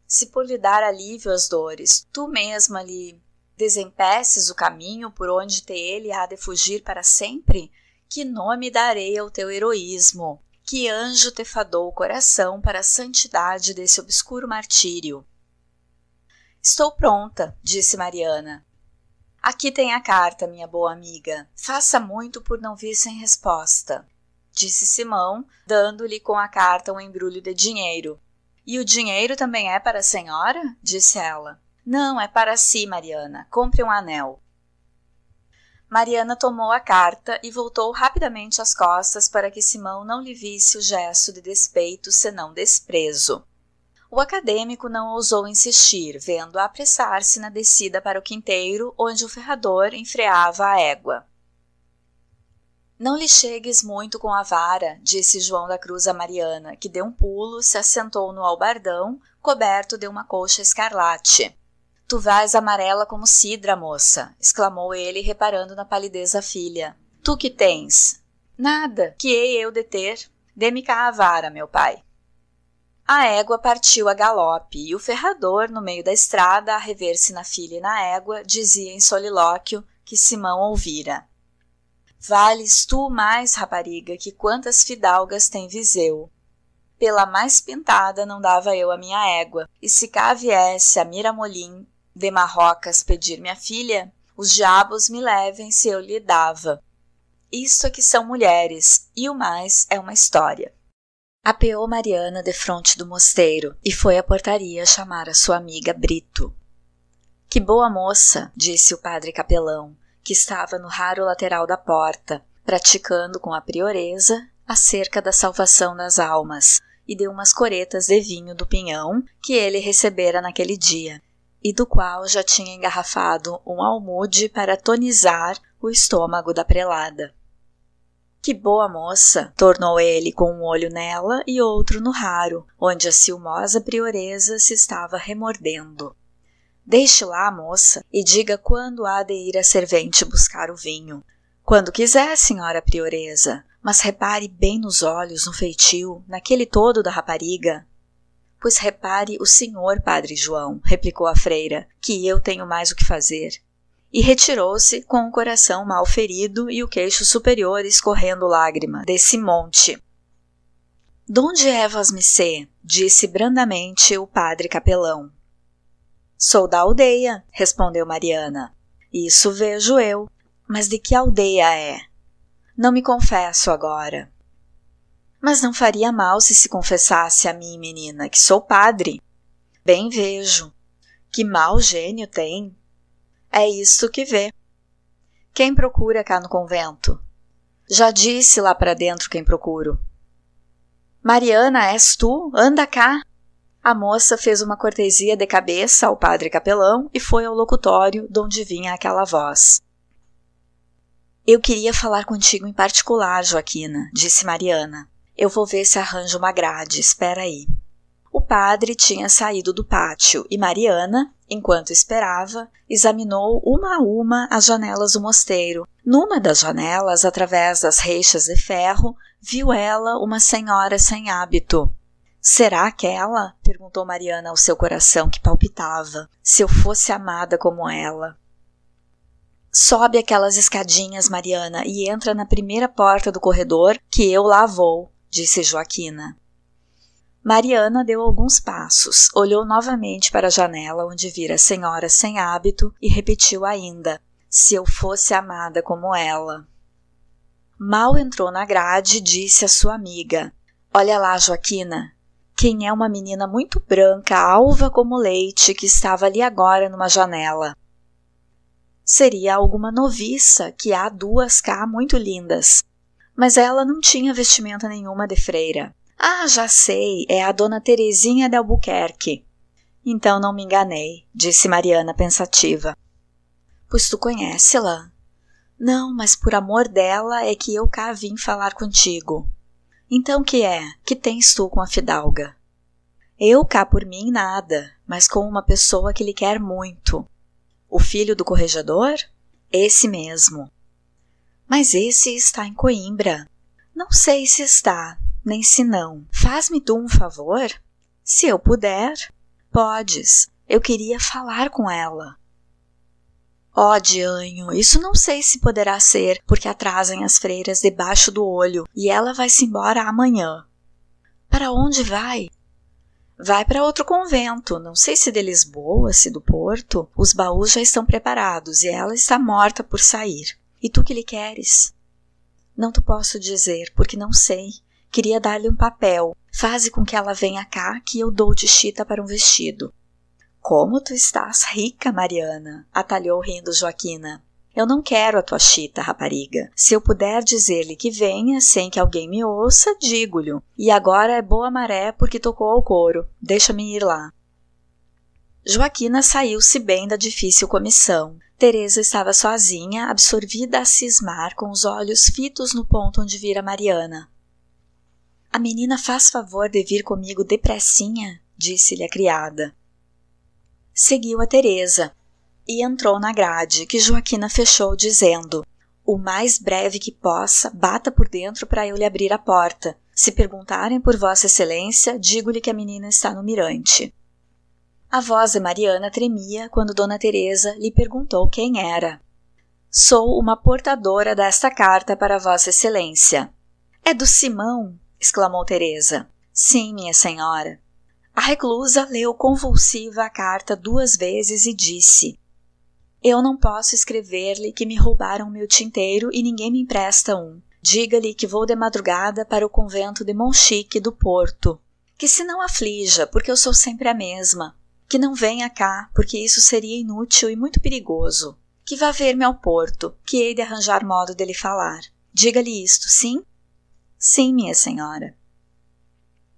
se por lhe dar alívio às dores, tu mesma lhe desempeces o caminho por onde ele há de fugir para sempre, que nome darei ao teu heroísmo? Que anjo te fadou o coração para a santidade desse obscuro martírio? Estou pronta, disse Mariana. Aqui tem a carta, minha boa amiga. Faça muito por não vir sem resposta, disse Simão, dando-lhe com a carta um embrulho de dinheiro. E o dinheiro também é para a senhora? Disse ela. Não, é para si, Mariana. Compre um anel. Mariana tomou a carta e voltou rapidamente as costas para que Simão não lhe visse o gesto de despeito, senão desprezo. O acadêmico não ousou insistir, vendo-a apressar-se na descida para o quinteiro, onde o ferrador enfreava a égua. Não lhe chegues muito com a vara, disse João da Cruz a Mariana, que deu um pulo, se assentou no albardão, coberto de uma colcha escarlate. Tu vais amarela como cidra, moça, exclamou ele, reparando na palidez da filha. Tu que tens? Nada, que hei eu de ter? Dê-me cá a vara, meu pai. A égua partiu a galope, e o ferrador, no meio da estrada, a rever-se na filha e na égua, dizia em solilóquio que Simão ouvira: Vales tu mais, rapariga, que quantas fidalgas tem Viseu. Pela mais pintada não dava eu a minha égua, e se cá viesse a Miramolim de Marrocas pedir minha filha, os diabos me levem se eu lhe dava. Isto aqui são mulheres, e o mais é uma história. Apeou Mariana defronte do mosteiro e foi à portaria chamar a sua amiga Brito. Que boa moça, disse o padre capelão, que estava no raro lateral da porta, praticando com a prioresa acerca da salvação das almas, e deu umas coretas de vinho do pinhão que ele recebera naquele dia, e do qual já tinha engarrafado um almude para tonizar o estômago da prelada. Que boa moça, tornou ele com um olho nela e outro no raro, onde a ciumosa prioresa se estava remordendo. Deixe lá, moça, e diga quando há de ir a servente buscar o vinho. Quando quiser, senhora prioresa, mas repare bem nos olhos, no feitio, naquele todo da rapariga. Pois repare o senhor, padre João, replicou a freira, que eu tenho mais o que fazer. E retirou-se com o coração mal ferido e o queixo superior escorrendo lágrima desse monte. Donde é vosmecê? Disse brandamente o padre capelão. Sou da aldeia, respondeu Mariana. Isso vejo eu, mas de que aldeia é? Não me confesso agora. Mas não faria mal se confessasse a mim, menina, que sou padre. Bem vejo. Que mau gênio tem. É isto que vê. Quem procura cá no convento? Já disse lá para dentro quem procuro. Mariana, és tu? Anda cá. A moça fez uma cortesia de cabeça ao padre capelão e foi ao locutório donde vinha aquela voz. Eu queria falar contigo em particular, Joaquina, disse Mariana. Eu vou ver se arranjo uma grade, espera aí. O padre tinha saído do pátio e Mariana, enquanto esperava, examinou uma a uma as janelas do mosteiro. Numa das janelas, através das reixas de ferro, viu ela uma senhora sem hábito. Será aquela? Perguntou Mariana ao seu coração que palpitava. Se eu fosse amada como ela. Sobe aquelas escadinhas, Mariana, e entra na primeira porta do corredor, que eu lá vou, disse Joaquina. Mariana deu alguns passos, olhou novamente para a janela onde vira a senhora sem hábito e repetiu ainda, se eu fosse amada como ela. Mal entrou na grade, disse à sua amiga, olha lá, Joaquina, quem é uma menina muito branca, alva como leite, que estava ali agora numa janela. Seria alguma noviça, que há duas cá muito lindas, mas ela não tinha vestimenta nenhuma de freira. Ah, já sei, é a dona Terezinha de Albuquerque. Então não me enganei, disse Mariana pensativa. Pois tu conhece-la? Não, mas por amor dela é que eu cá vim falar contigo. Então que é? Que tens tu com a fidalga? Eu cá por mim nada, mas com uma pessoa que lhe quer muito. O filho do corregedor? Esse mesmo. Mas esse está em Coimbra. Não sei se está, nem se não. Faz-me tu um favor? Se eu puder. Podes. Eu queria falar com ela. Ó, Dianho, isso não sei se poderá ser, porque atrasem as freiras debaixo do olho, e ela vai-se embora amanhã. Para onde vai? Vai para outro convento, não sei se de Lisboa, se do Porto. Os baús já estão preparados e ela está morta por sair. E tu que lhe queres? Não te posso dizer, porque não sei. Queria dar-lhe um papel. Faze com que ela venha cá, que eu dou-te chita para um vestido. Como tu estás rica, Mariana, atalhou rindo Joaquina. Eu não quero a tua chita, rapariga. Se eu puder dizer-lhe que venha, sem que alguém me ouça, digo-lhe. E agora é boa maré porque tocou ao coro. Deixa-me ir lá. Joaquina saiu-se bem da difícil comissão. Teresa estava sozinha, absorvida a cismar, com os olhos fitos no ponto onde vira Mariana. A menina faz favor de vir comigo depressinha, disse-lhe a criada. Seguiu a Teresa e entrou na grade, que Joaquina fechou, dizendo, o mais breve que possa, bata por dentro para eu lhe abrir a porta. Se perguntarem por Vossa Excelência, digo-lhe que a menina está no mirante. A voz de Mariana tremia quando Dona Teresa lhe perguntou quem era. Sou uma portadora desta carta para Vossa Excelência. É do Simão, exclamou Teresa. Sim, minha senhora. A reclusa leu convulsiva a carta 2 vezes e disse: Eu não posso escrever-lhe que me roubaram meu tinteiro e ninguém me empresta um. Diga-lhe que vou de madrugada para o convento de Monchique do Porto. Que se não aflija, porque eu sou sempre a mesma. Que não venha cá, porque isso seria inútil e muito perigoso. Que vá ver-me ao Porto, que hei de arranjar modo de lhe falar. Diga-lhe isto, sim? Sim, minha senhora.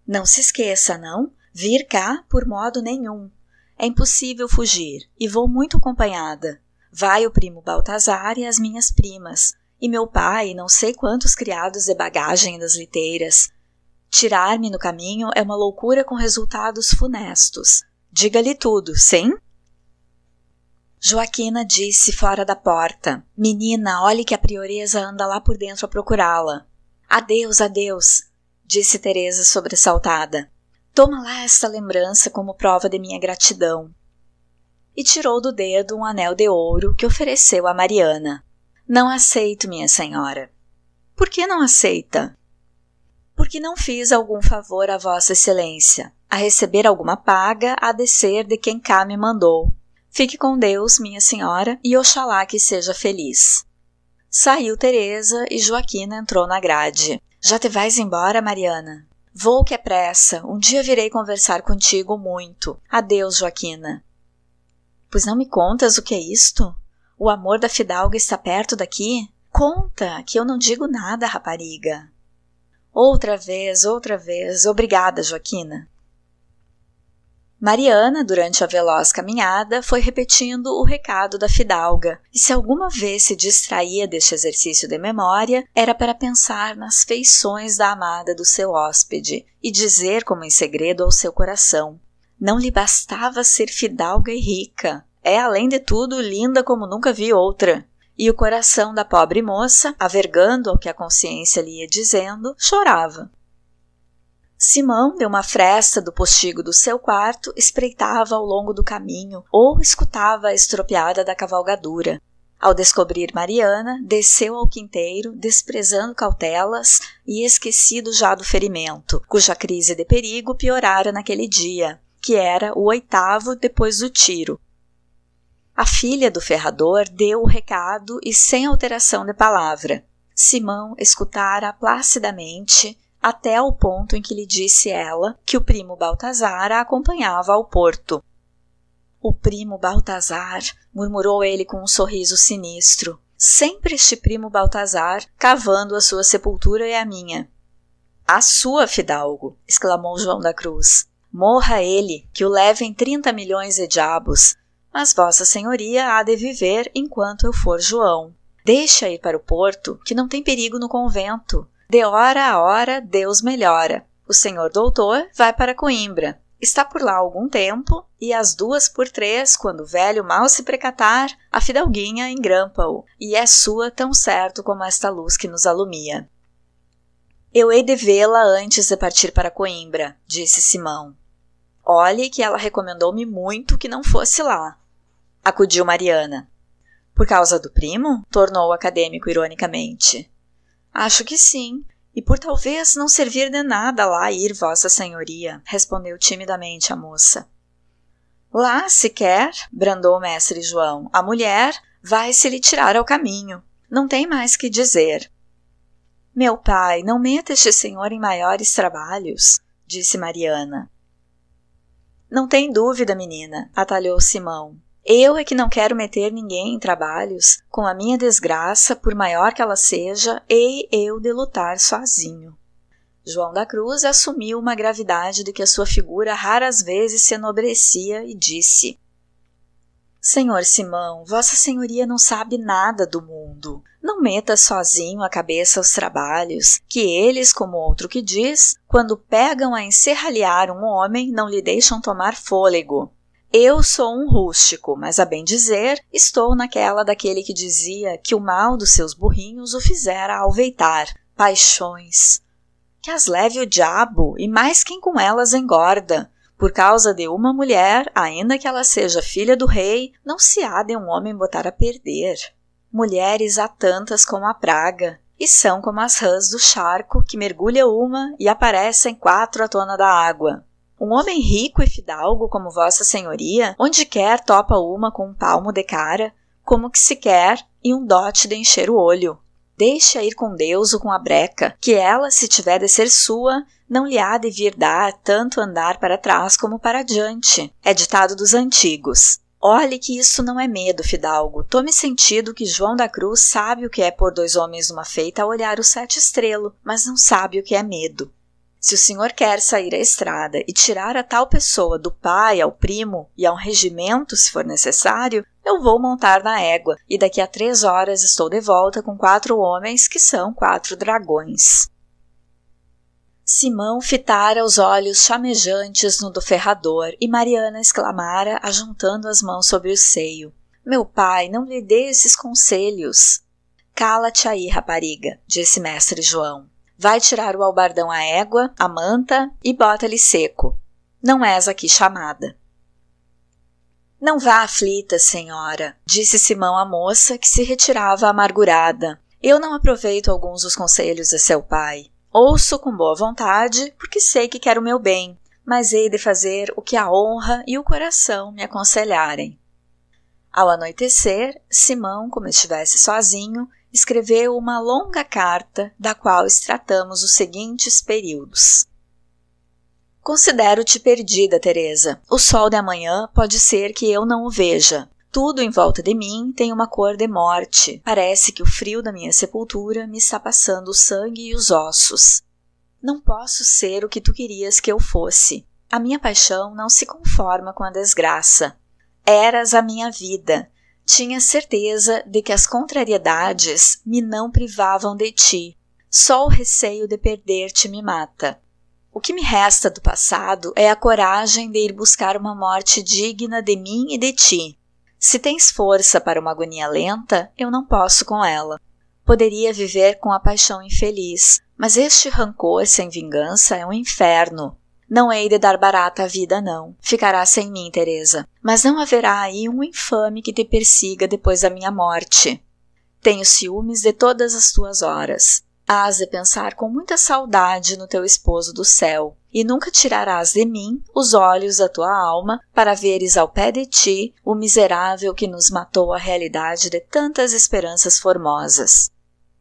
Não se esqueça, não? Vir cá por modo nenhum. É impossível fugir, e vou muito acompanhada. Vai o primo Baltazar e as minhas primas, e meu pai e não sei quantos criados de bagagem das liteiras. Tirar-me no caminho é uma loucura com resultados funestos. Diga-lhe tudo, sim? Joaquina disse fora da porta: Menina, olhe que a prioresa anda lá por dentro a procurá-la. Adeus, adeus, disse Teresa sobressaltada. Toma lá esta lembrança como prova de minha gratidão. E tirou do dedo um anel de ouro que ofereceu a Mariana. Não aceito, minha senhora. Por que não aceita? Porque não fiz algum favor a Vossa Excelência. A receber alguma paga, a descer de quem cá me mandou. Fique com Deus, minha senhora, e oxalá que seja feliz. Saiu Teresa e Joaquina entrou na grade. Já te vais embora, Mariana? Vou que é pressa, um dia virei conversar contigo muito. Adeus, Joaquina. Pois não me contas o que é isto? O amor da fidalga está perto daqui? Conta, que eu não digo nada, rapariga. Outra vez, obrigada, Joaquina. Mariana, durante a veloz caminhada, foi repetindo o recado da fidalga, e se alguma vez se distraía deste exercício de memória, era para pensar nas feições da amada do seu hóspede, e dizer como em segredo ao seu coração: não lhe bastava ser fidalga e rica, é além de tudo linda como nunca vi outra. E o coração da pobre moça, avergando ao que a consciência lhe ia dizendo, chorava. Simão, de uma fresta do postigo do seu quarto, espreitava ao longo do caminho ou escutava a estropiada da cavalgadura. Ao descobrir Mariana, desceu ao quinteiro, desprezando cautelas e esquecido já do ferimento, cuja crise de perigo piorara naquele dia, que era o 8º depois do tiro. A filha do ferrador deu o recado e sem alteração de palavra. Simão escutara placidamente até ao ponto em que lhe disse ela que o primo Baltazar a acompanhava ao porto. O primo Baltazar, murmurou ele com um sorriso sinistro. Sempre este primo Baltazar, cavando a sua sepultura e a minha. A sua, fidalgo, exclamou João da Cruz. Morra ele, que o levem 30 milhões de diabos. Mas Vossa Senhoria há de viver enquanto eu for João. Deixa ir para o porto, que não tem perigo no convento. De hora a hora, Deus melhora. O senhor doutor vai para Coimbra. Está por lá algum tempo, e às 2 por 3, quando o velho mal se precatar, a fidalguinha engrampa-o, e é sua tão certo como esta luz que nos alumia. Eu hei de vê-la antes de partir para Coimbra, disse Simão. Olhe que ela recomendou-me muito que não fosse lá. Acudiu Mariana. Por causa do primo? Tornou o acadêmico ironicamente. Acho que sim, e por talvez não servir de nada lá ir Vossa Senhoria, respondeu timidamente a moça. Lá, se quer, brandou o mestre João, a mulher vai se lhe tirar ao caminho. Não tem mais que dizer. Meu pai, não meta este senhor em maiores trabalhos, disse Mariana. Não tem dúvida, menina, atalhou Simão. Eu é que não quero meter ninguém em trabalhos. Com a minha desgraça, por maior que ela seja, hei eu de lutar sozinho. João da Cruz assumiu uma gravidade de que a sua figura raras vezes se enobrecia e disse: Senhor Simão, Vossa Senhoria não sabe nada do mundo. Não meta sozinho a cabeça aos trabalhos, que eles, como outro que diz, quando pegam a enserralhar um homem, não lhe deixam tomar fôlego. Eu sou um rústico, mas a bem dizer, estou naquela daquele que dizia que o mal dos seus burrinhos o fizera alveitar. Paixões. Que as leve o diabo, e mais quem com elas engorda. Por causa de uma mulher, ainda que ela seja filha do rei, não se há de um homem botar a perder. Mulheres há tantas como a praga, e são como as rãs do charco, que mergulha uma e aparecem 4 à tona da água. Um homem rico e fidalgo como vossa senhoria, onde quer topa uma com um palmo de cara, como que se quer, e um dote de encher o olho. Deixe-a ir com Deus ou com a breca, que ela, se tiver de ser sua, não lhe há de vir dar tanto andar para trás como para adiante. É ditado dos antigos. Olhe que isso não é medo, fidalgo. Tome sentido que João da Cruz sabe o que é pôr 2 homens numa feita a olhar o 7 estrelo, mas não sabe o que é medo. Se o senhor quer sair à estrada e tirar a tal pessoa do pai ao primo e a um regimento, se for necessário, eu vou montar na égua, e daqui a 3 horas estou de volta com 4 homens que são 4 dragões. Simão fitara os olhos chamejantes no do ferrador, e Mariana exclamara, ajuntando as mãos sobre o seio: Meu pai, não lhe dê esses conselhos. Cala-te aí, rapariga, disse mestre João. Vai tirar o albardão à égua, a manta, e bota-lhe seco. Não és aqui chamada. Não vá aflita, senhora, disse Simão à moça, que se retirava amargurada. Eu não aproveito alguns dos conselhos de seu pai. Ouço com boa vontade, porque sei que quer o meu bem, mas hei de fazer o que a honra e o coração me aconselharem. Ao anoitecer, Simão, como estivesse sozinho, escreveu uma longa carta, da qual extratamos os seguintes períodos. Considero-te perdida, Teresa. O sol de amanhã pode ser que eu não o veja. Tudo em volta de mim tem uma cor de morte. Parece que o frio da minha sepultura me está passando o sangue e os ossos. Não posso ser o que tu querias que eu fosse. A minha paixão não se conforma com a desgraça. Eras a minha vida. Tinha certeza de que as contrariedades me não privavam de ti. Só o receio de perder-te me mata. O que me resta do passado é a coragem de ir buscar uma morte digna de mim e de ti. Se tens força para uma agonia lenta, eu não posso com ela. Poderia viver com a paixão infeliz, mas este rancor sem vingança é um inferno. Não hei de dar barata à vida, não. Ficará sem mim, Teresa. Mas não haverá aí um infame que te persiga depois da minha morte. Tenho ciúmes de todas as tuas horas. Hás de pensar com muita saudade no teu esposo do céu, e nunca tirarás de mim os olhos da tua alma para veres ao pé de ti o miserável que nos matou a realidade de tantas esperanças formosas.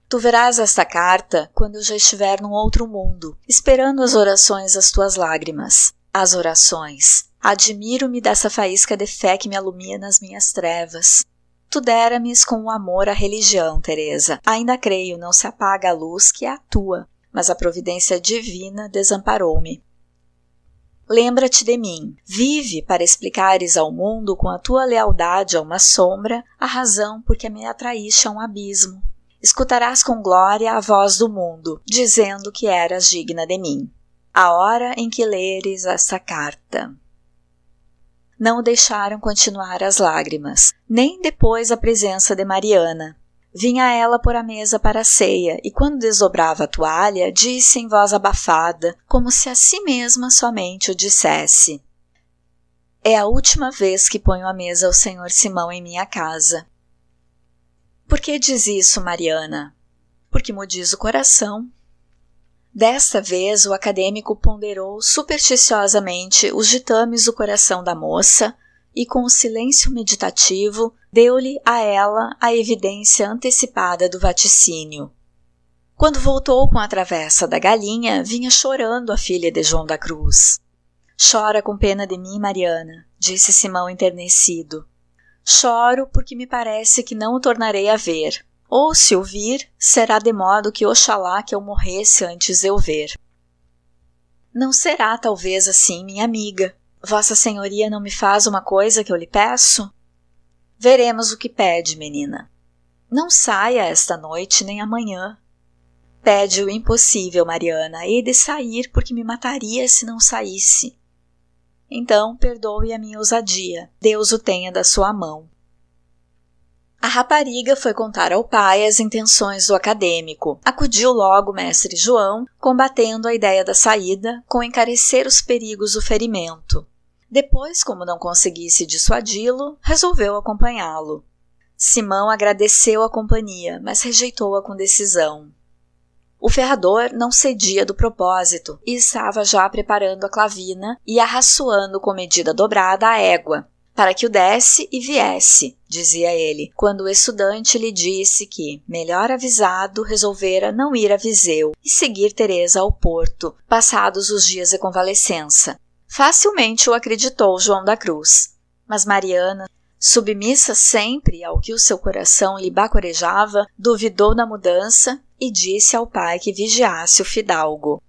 Tu verás esta carta quando eu já estiver num outro mundo, esperando as orações das tuas lágrimas. As orações. Admiro-me dessa faísca de fé que me alumia nas minhas trevas. Tu dera-me com o amor à religião, Teresa. Ainda creio, não se apaga a luz que é a tua, mas a providência divina desamparou-me. Lembra-te de mim. Vive para explicares ao mundo com a tua lealdade a uma sombra a razão por que me atraíste a um abismo. Escutarás com glória a voz do mundo, dizendo que eras digna de mim. A hora em que leres esta carta. Não o deixaram continuar as lágrimas, nem depois a presença de Mariana. Vinha ela pôr a mesa para a ceia, e quando desdobrava a toalha, disse em voz abafada, como se a si mesma somente o dissesse: É a última vez que ponho a mesa ao senhor Simão em minha casa. Por que diz isso, Mariana? Porque me diz o coração. Desta vez o acadêmico ponderou supersticiosamente os ditames do coração da moça e, com o silêncio meditativo, deu-lhe a ela a evidência antecipada do vaticínio. Quando voltou com a travessa da galinha, vinha chorando a filha de João da Cruz. Chora com pena de mim, Mariana, disse Simão enternecido. Choro porque me parece que não o tornarei a ver. Ou, se o vir, será de modo que oxalá que eu morresse antes de eu ver. Não será talvez assim, minha amiga. Vossa Senhoria não me faz uma coisa que eu lhe peço? Veremos o que pede, menina. Não saia esta noite nem amanhã. Pede o impossível, Mariana. Hei de sair porque me mataria se não saísse. Então, perdoe a minha ousadia. Deus o tenha da sua mão. A rapariga foi contar ao pai as intenções do acadêmico. Acudiu logo o mestre João, combatendo a ideia da saída, com encarecer os perigos do ferimento. Depois, como não conseguisse dissuadi-lo, resolveu acompanhá-lo. Simão agradeceu a companhia, mas rejeitou-a com decisão. O ferrador não cedia do propósito e estava já preparando a clavina e arraçoando com medida dobrada a égua, para que o desse e viesse, dizia ele, quando o estudante lhe disse que, melhor avisado, resolvera não ir a Viseu e seguir Teresa ao Porto, passados os dias de convalescença. Facilmente o acreditou João da Cruz, mas Mariana, submissa sempre ao que o seu coração lhe bacorejava, duvidou da mudança e disse ao pai que vigiasse o fidalgo.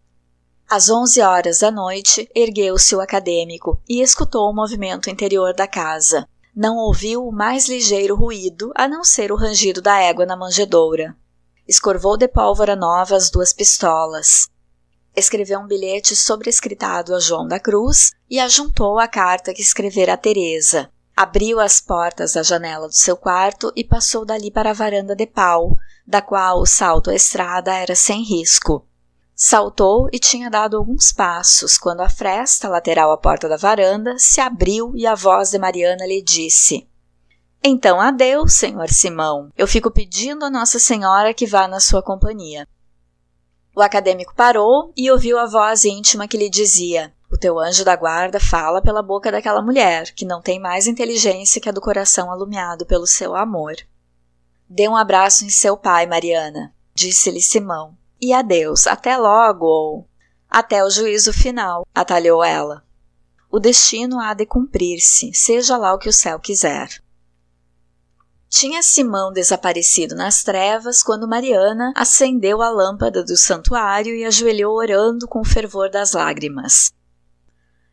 Às 11 horas da noite, ergueu-se o acadêmico e escutou o movimento interior da casa. Não ouviu o mais ligeiro ruído, a não ser o rangido da égua na manjedoura. Escorvou de pólvora nova as 2 pistolas. Escreveu um bilhete sobrescritado a João da Cruz e ajuntou a carta que escrevera a Teresa. Abriu as portas da janela do seu quarto e passou dali para a varanda de pau, da qual o salto à estrada era sem risco. Saltou e tinha dado alguns passos, quando a fresta lateral à porta da varanda se abriu e a voz de Mariana lhe disse: "Então adeus, senhor Simão. Eu fico pedindo a Nossa Senhora que vá na sua companhia." O acadêmico parou e ouviu a voz íntima que lhe dizia: "O teu anjo da guarda fala pela boca daquela mulher, que não tem mais inteligência que a do coração alumiado pelo seu amor." "Dê um abraço em seu pai, Mariana," disse-lhe Simão. "E adeus, até logo, ou até o juízo final," atalhou ela. "O destino há de cumprir-se, seja lá o que o céu quiser." Tinha Simão desaparecido nas trevas quando Mariana acendeu a lâmpada do santuário e ajoelhou orando com o fervor das lágrimas.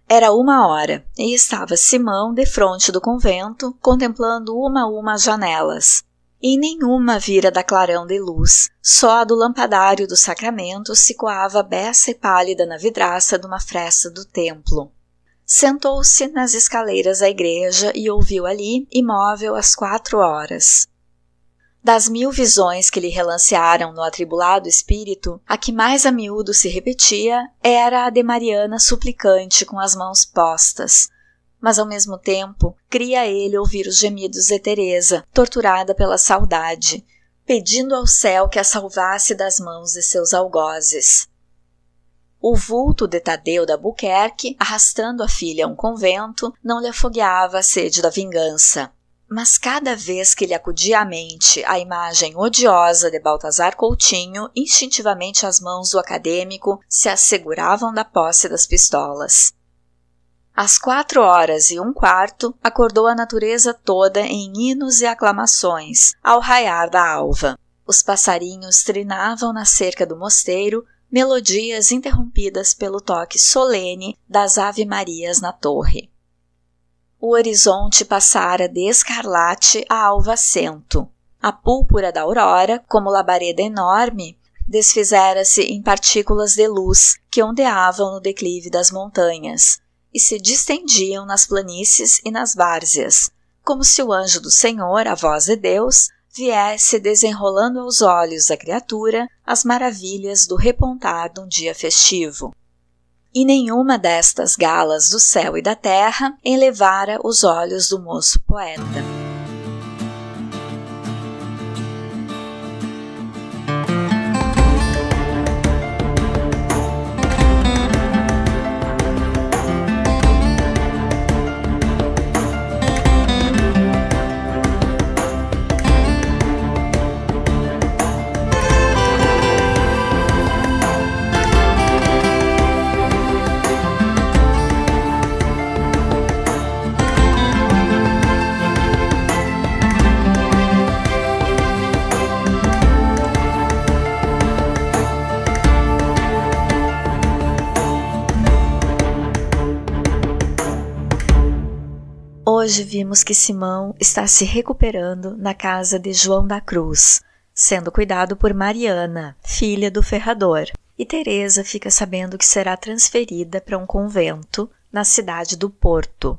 Era 1h e estava Simão defronte do convento, contemplando uma a uma as janelas. Em nenhuma vira da clarão de luz, só a do lampadário do sacramento se coava beça e pálida na vidraça de uma fresta do templo. Sentou-se nas escaleiras da igreja e ouviu ali, imóvel às 4 horas. Das 1000 visões que lhe relancearam no atribulado espírito, a que mais a miúdo se repetia era a de Mariana suplicante com as mãos postas. Mas ao mesmo tempo, cria ele ouvir os gemidos de Teresa, torturada pela saudade, pedindo ao céu que a salvasse das mãos de seus algozes. O vulto de Tadeu da Albuquerque, arrastando a filha a um convento, não lhe afogueava a sede da vingança. Mas cada vez que lhe acudia à mente a imagem odiosa de Baltazar Coutinho, instintivamente as mãos do acadêmico se asseguravam da posse das pistolas. Às 4h15, acordou a natureza toda em hinos e aclamações, ao raiar da alva. Os passarinhos trinavam na cerca do mosteiro, melodias interrompidas pelo toque solene das ave-marias na torre. O horizonte passara de escarlate a alvacento. A púrpura da aurora, como labareda enorme, desfizera-se em partículas de luz que ondeavam no declive das montanhas e se distendiam nas planícies e nas várzeas, como se o anjo do Senhor, a voz de Deus, viesse desenrolando aos olhos da criatura as maravilhas do repontar de um dia festivo. E nenhuma destas galas do céu e da terra enlevara os olhos do moço poeta. Hoje vimos que Simão está se recuperando na casa de João da Cruz, sendo cuidado por Mariana, filha do ferrador, e Teresa fica sabendo que será transferida para um convento na cidade do Porto.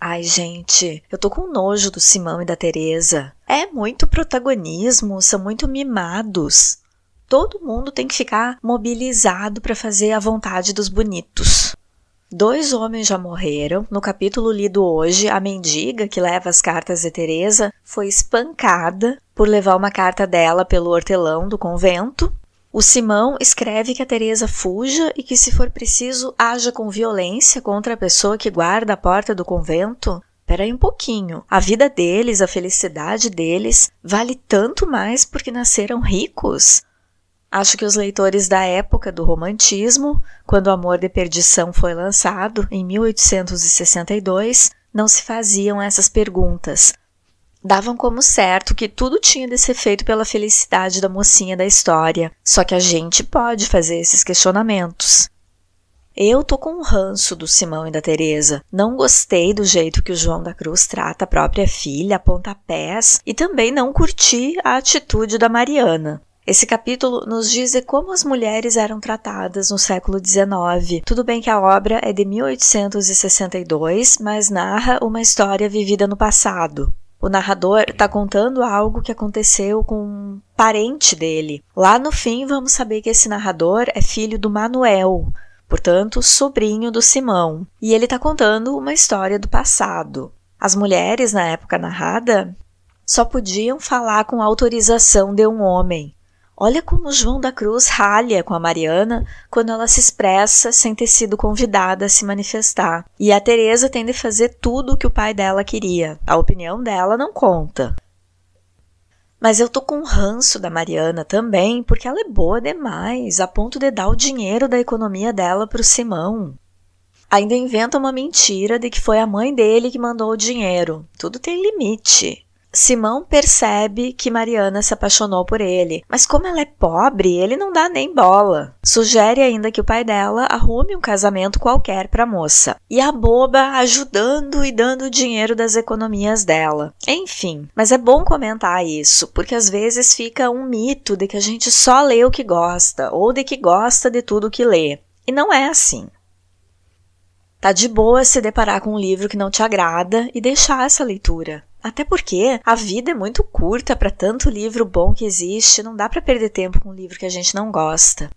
Ai, gente, eu tô com nojo do Simão e da Teresa. É muito protagonismo, são muito mimados. Todo mundo tem que ficar mobilizado para fazer a vontade dos bonitos. 2 homens já morreram. No capítulo lido hoje, a mendiga que leva as cartas de Teresa foi espancada por levar uma carta dela pelo hortelão do convento. O Simão escreve que a Teresa fuja e que, se for preciso, haja com violência contra a pessoa que guarda a porta do convento. Peraí um pouquinho. A vida deles, a felicidade deles, vale tanto mais porque nasceram ricos? Acho que os leitores da época do romantismo, quando o Amor de Perdição foi lançado, em 1862, não se faziam essas perguntas. Davam como certo que tudo tinha de ser feito pela felicidade da mocinha da história, só que a gente pode fazer esses questionamentos. Eu tô com um ranço do Simão e da Teresa. Não gostei do jeito que o João da Cruz trata a própria filha a pontapés e também não curti a atitude da Mariana. Esse capítulo nos diz como as mulheres eram tratadas no século XIX. Tudo bem que a obra é de 1862, mas narra uma história vivida no passado. O narrador está contando algo que aconteceu com um parente dele. Lá no fim, vamos saber que esse narrador é filho do Manuel, portanto, sobrinho do Simão. E ele está contando uma história do passado. As mulheres, na época narrada, só podiam falar com autorização de um homem. Olha como João da Cruz ralha com a Mariana quando ela se expressa sem ter sido convidada a se manifestar. E a Teresa tem de fazer tudo o que o pai dela queria. A opinião dela não conta. Mas eu tô com ranço da Mariana também, porque ela é boa demais, a ponto de dar o dinheiro da economia dela pro Simão. Ainda inventa uma mentira de que foi a mãe dele que mandou o dinheiro. Tudo tem limite. Simão percebe que Mariana se apaixonou por ele, mas como ela é pobre, ele não dá nem bola. Sugere ainda que o pai dela arrume um casamento qualquer para a moça. E a boba ajudando e dando o dinheiro das economias dela. Enfim, mas é bom comentar isso, porque às vezes fica um mito de que a gente só lê o que gosta, ou de que gosta de tudo que lê. E não é assim. Tá de boa se deparar com um livro que não te agrada e deixar essa leitura. Até porque a vida é muito curta para tanto livro bom que existe, não dá para perder tempo com um livro que a gente não gosta.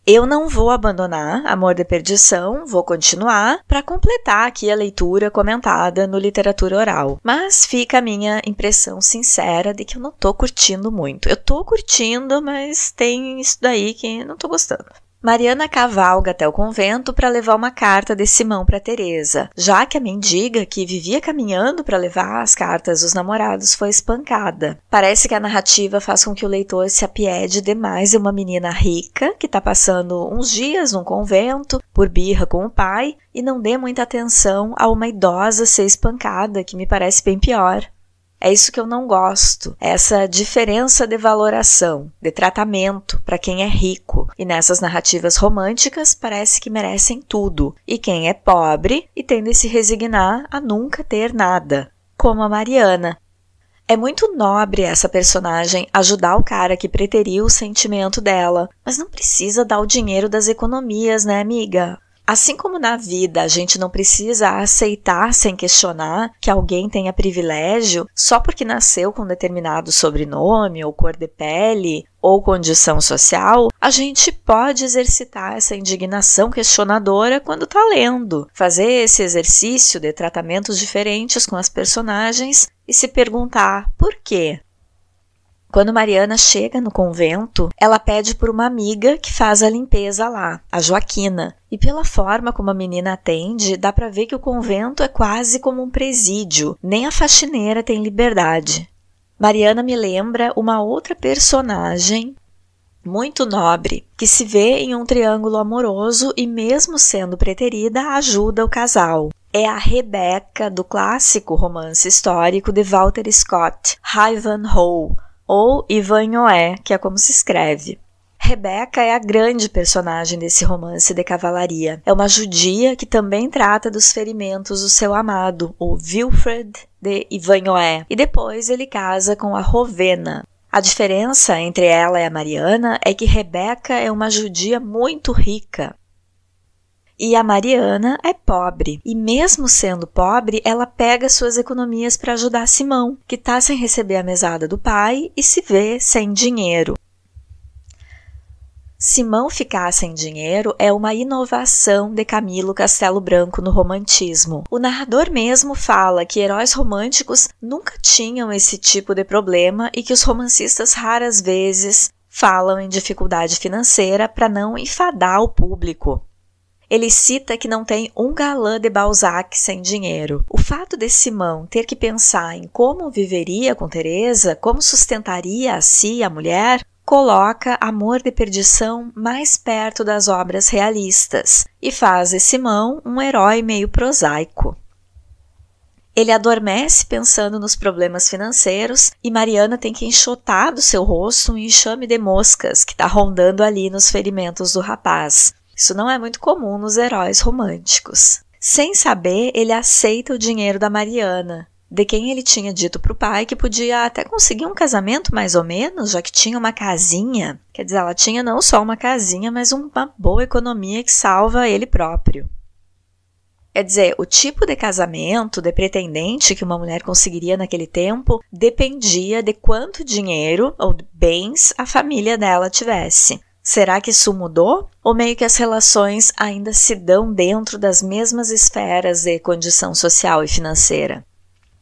Eu não vou abandonar Amor de Perdição, vou continuar para completar aqui a leitura comentada no Literatura Oral. Mas fica a minha impressão sincera de que eu não tô curtindo muito. Eu tô curtindo, mas tem isso daí que não tô gostando. Mariana cavalga até o convento para levar uma carta de Simão para Teresa, já que a mendiga que vivia caminhando para levar as cartas dos namorados foi espancada. Parece que a narrativa faz com que o leitor se apiede demais de uma menina rica que está passando uns dias num convento por birra com o pai e não dê muita atenção a uma idosa ser espancada, que me parece bem pior. É isso que eu não gosto, essa diferença de valoração, de tratamento para quem é rico. E nessas narrativas românticas parece que merecem tudo. E quem é pobre e tem de se resignar a nunca ter nada, como a Mariana. É muito nobre essa personagem ajudar o cara que preteriu o sentimento dela, mas não precisa dar o dinheiro das economias, né, amiga? Assim como na vida a gente não precisa aceitar sem questionar que alguém tenha privilégio só porque nasceu com determinado sobrenome ou cor de pele ou condição social, a gente pode exercitar essa indignação questionadora quando está lendo, fazer esse exercício de tratamentos diferentes com as personagens e se perguntar por quê. Quando Mariana chega no convento, ela pede por uma amiga que faz a limpeza lá, a Joaquina. E pela forma como a menina atende, dá pra ver que o convento é quase como um presídio, nem a faxineira tem liberdade. Mariana me lembra uma outra personagem muito nobre, que se vê em um triângulo amoroso e mesmo sendo preterida, ajuda o casal. É a Rebecca do clássico romance histórico de Walter Scott, Ivanhoe, ou Ivanhoe, que é como se escreve. Rebecca é a grande personagem desse romance de cavalaria. É uma judia que também trata dos ferimentos do seu amado, o Wilfred de Ivanhoe, e depois ele casa com a Rowena. A diferença entre ela e a Mariana é que Rebecca é uma judia muito rica. E a Mariana é pobre. E mesmo sendo pobre, ela pega suas economias para ajudar Simão, que está sem receber a mesada do pai e se vê sem dinheiro. Simão ficar sem dinheiro é uma inovação de Camilo Castelo Branco no romantismo. O narrador mesmo fala que heróis românticos nunca tinham esse tipo de problema e que os romancistas raras vezes falam em dificuldade financeira para não enfadar o público. Ele cita que não tem um galã de Balzac sem dinheiro. O fato de Simão ter que pensar em como viveria com Teresa, como sustentaria a si e a mulher, coloca Amor de Perdição mais perto das obras realistas e faz de Simão um herói meio prosaico. Ele adormece pensando nos problemas financeiros e Mariana tem que enxotar do seu rosto um enxame de moscas que está rondando ali nos ferimentos do rapaz. Isso não é muito comum nos heróis românticos. Sem saber, ele aceita o dinheiro da Mariana, de quem ele tinha dito para o pai que podia até conseguir um casamento mais ou menos, já que tinha uma casinha. Quer dizer, ela tinha não só uma casinha, mas uma boa economia que salva ele próprio. Quer dizer, o tipo de casamento, de pretendente que uma mulher conseguiria naquele tempo, dependia de quanto dinheiro ou bens a família dela tivesse. Será que isso mudou? Ou meio que as relações ainda se dão dentro das mesmas esferas de condição social e financeira?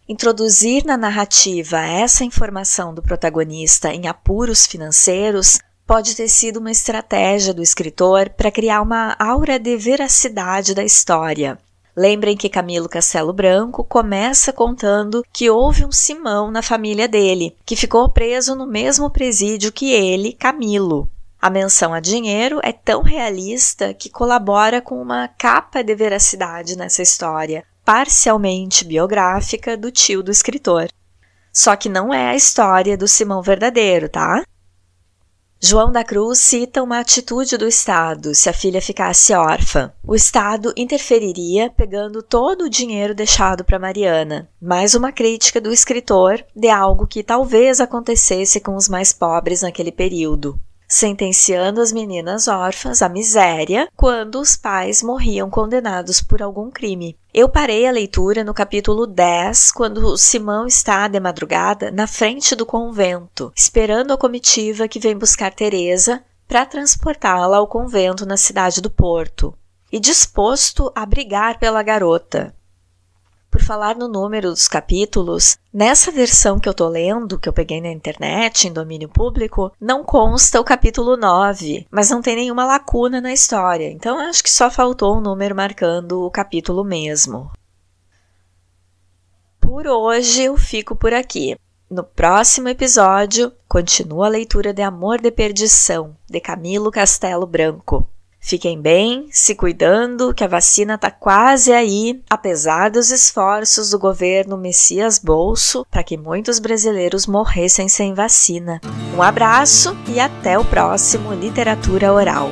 Introduzir na narrativa essa informação do protagonista em apuros financeiros pode ter sido uma estratégia do escritor para criar uma aura de veracidade da história. Lembrem que Camilo Castelo Branco começa contando que houve um Simão na família dele, que ficou preso no mesmo presídio que ele, Camilo. A menção a dinheiro é tão realista que colabora com uma capa de veracidade nessa história, parcialmente biográfica do tio do escritor. Só que não é a história do Simão verdadeiro, tá? João da Cruz cita uma atitude do Estado se a filha ficasse órfã. O Estado interferiria pegando todo o dinheiro deixado para Mariana. Mais uma crítica do escritor de algo que talvez acontecesse com os mais pobres naquele período, sentenciando as meninas órfãs à miséria quando os pais morriam condenados por algum crime. Eu parei a leitura no capítulo 10, quando Simão está de madrugada na frente do convento, esperando a comitiva que vem buscar Teresa para transportá-la ao convento na cidade do Porto, e disposto a brigar pela garota. Por falar no número dos capítulos, nessa versão que eu tô lendo, que eu peguei na internet, em domínio público, não consta o capítulo 9, mas não tem nenhuma lacuna na história, então acho que só faltou um número marcando o capítulo mesmo. Por hoje eu fico por aqui. No próximo episódio, continua a leitura de Amor de Perdição, de Camilo Castelo Branco. Fiquem bem, se cuidando, que a vacina está quase aí, apesar dos esforços do governo Messias Bolso para que muitos brasileiros morressem sem vacina. Um abraço e até o próximo Literatura Oral.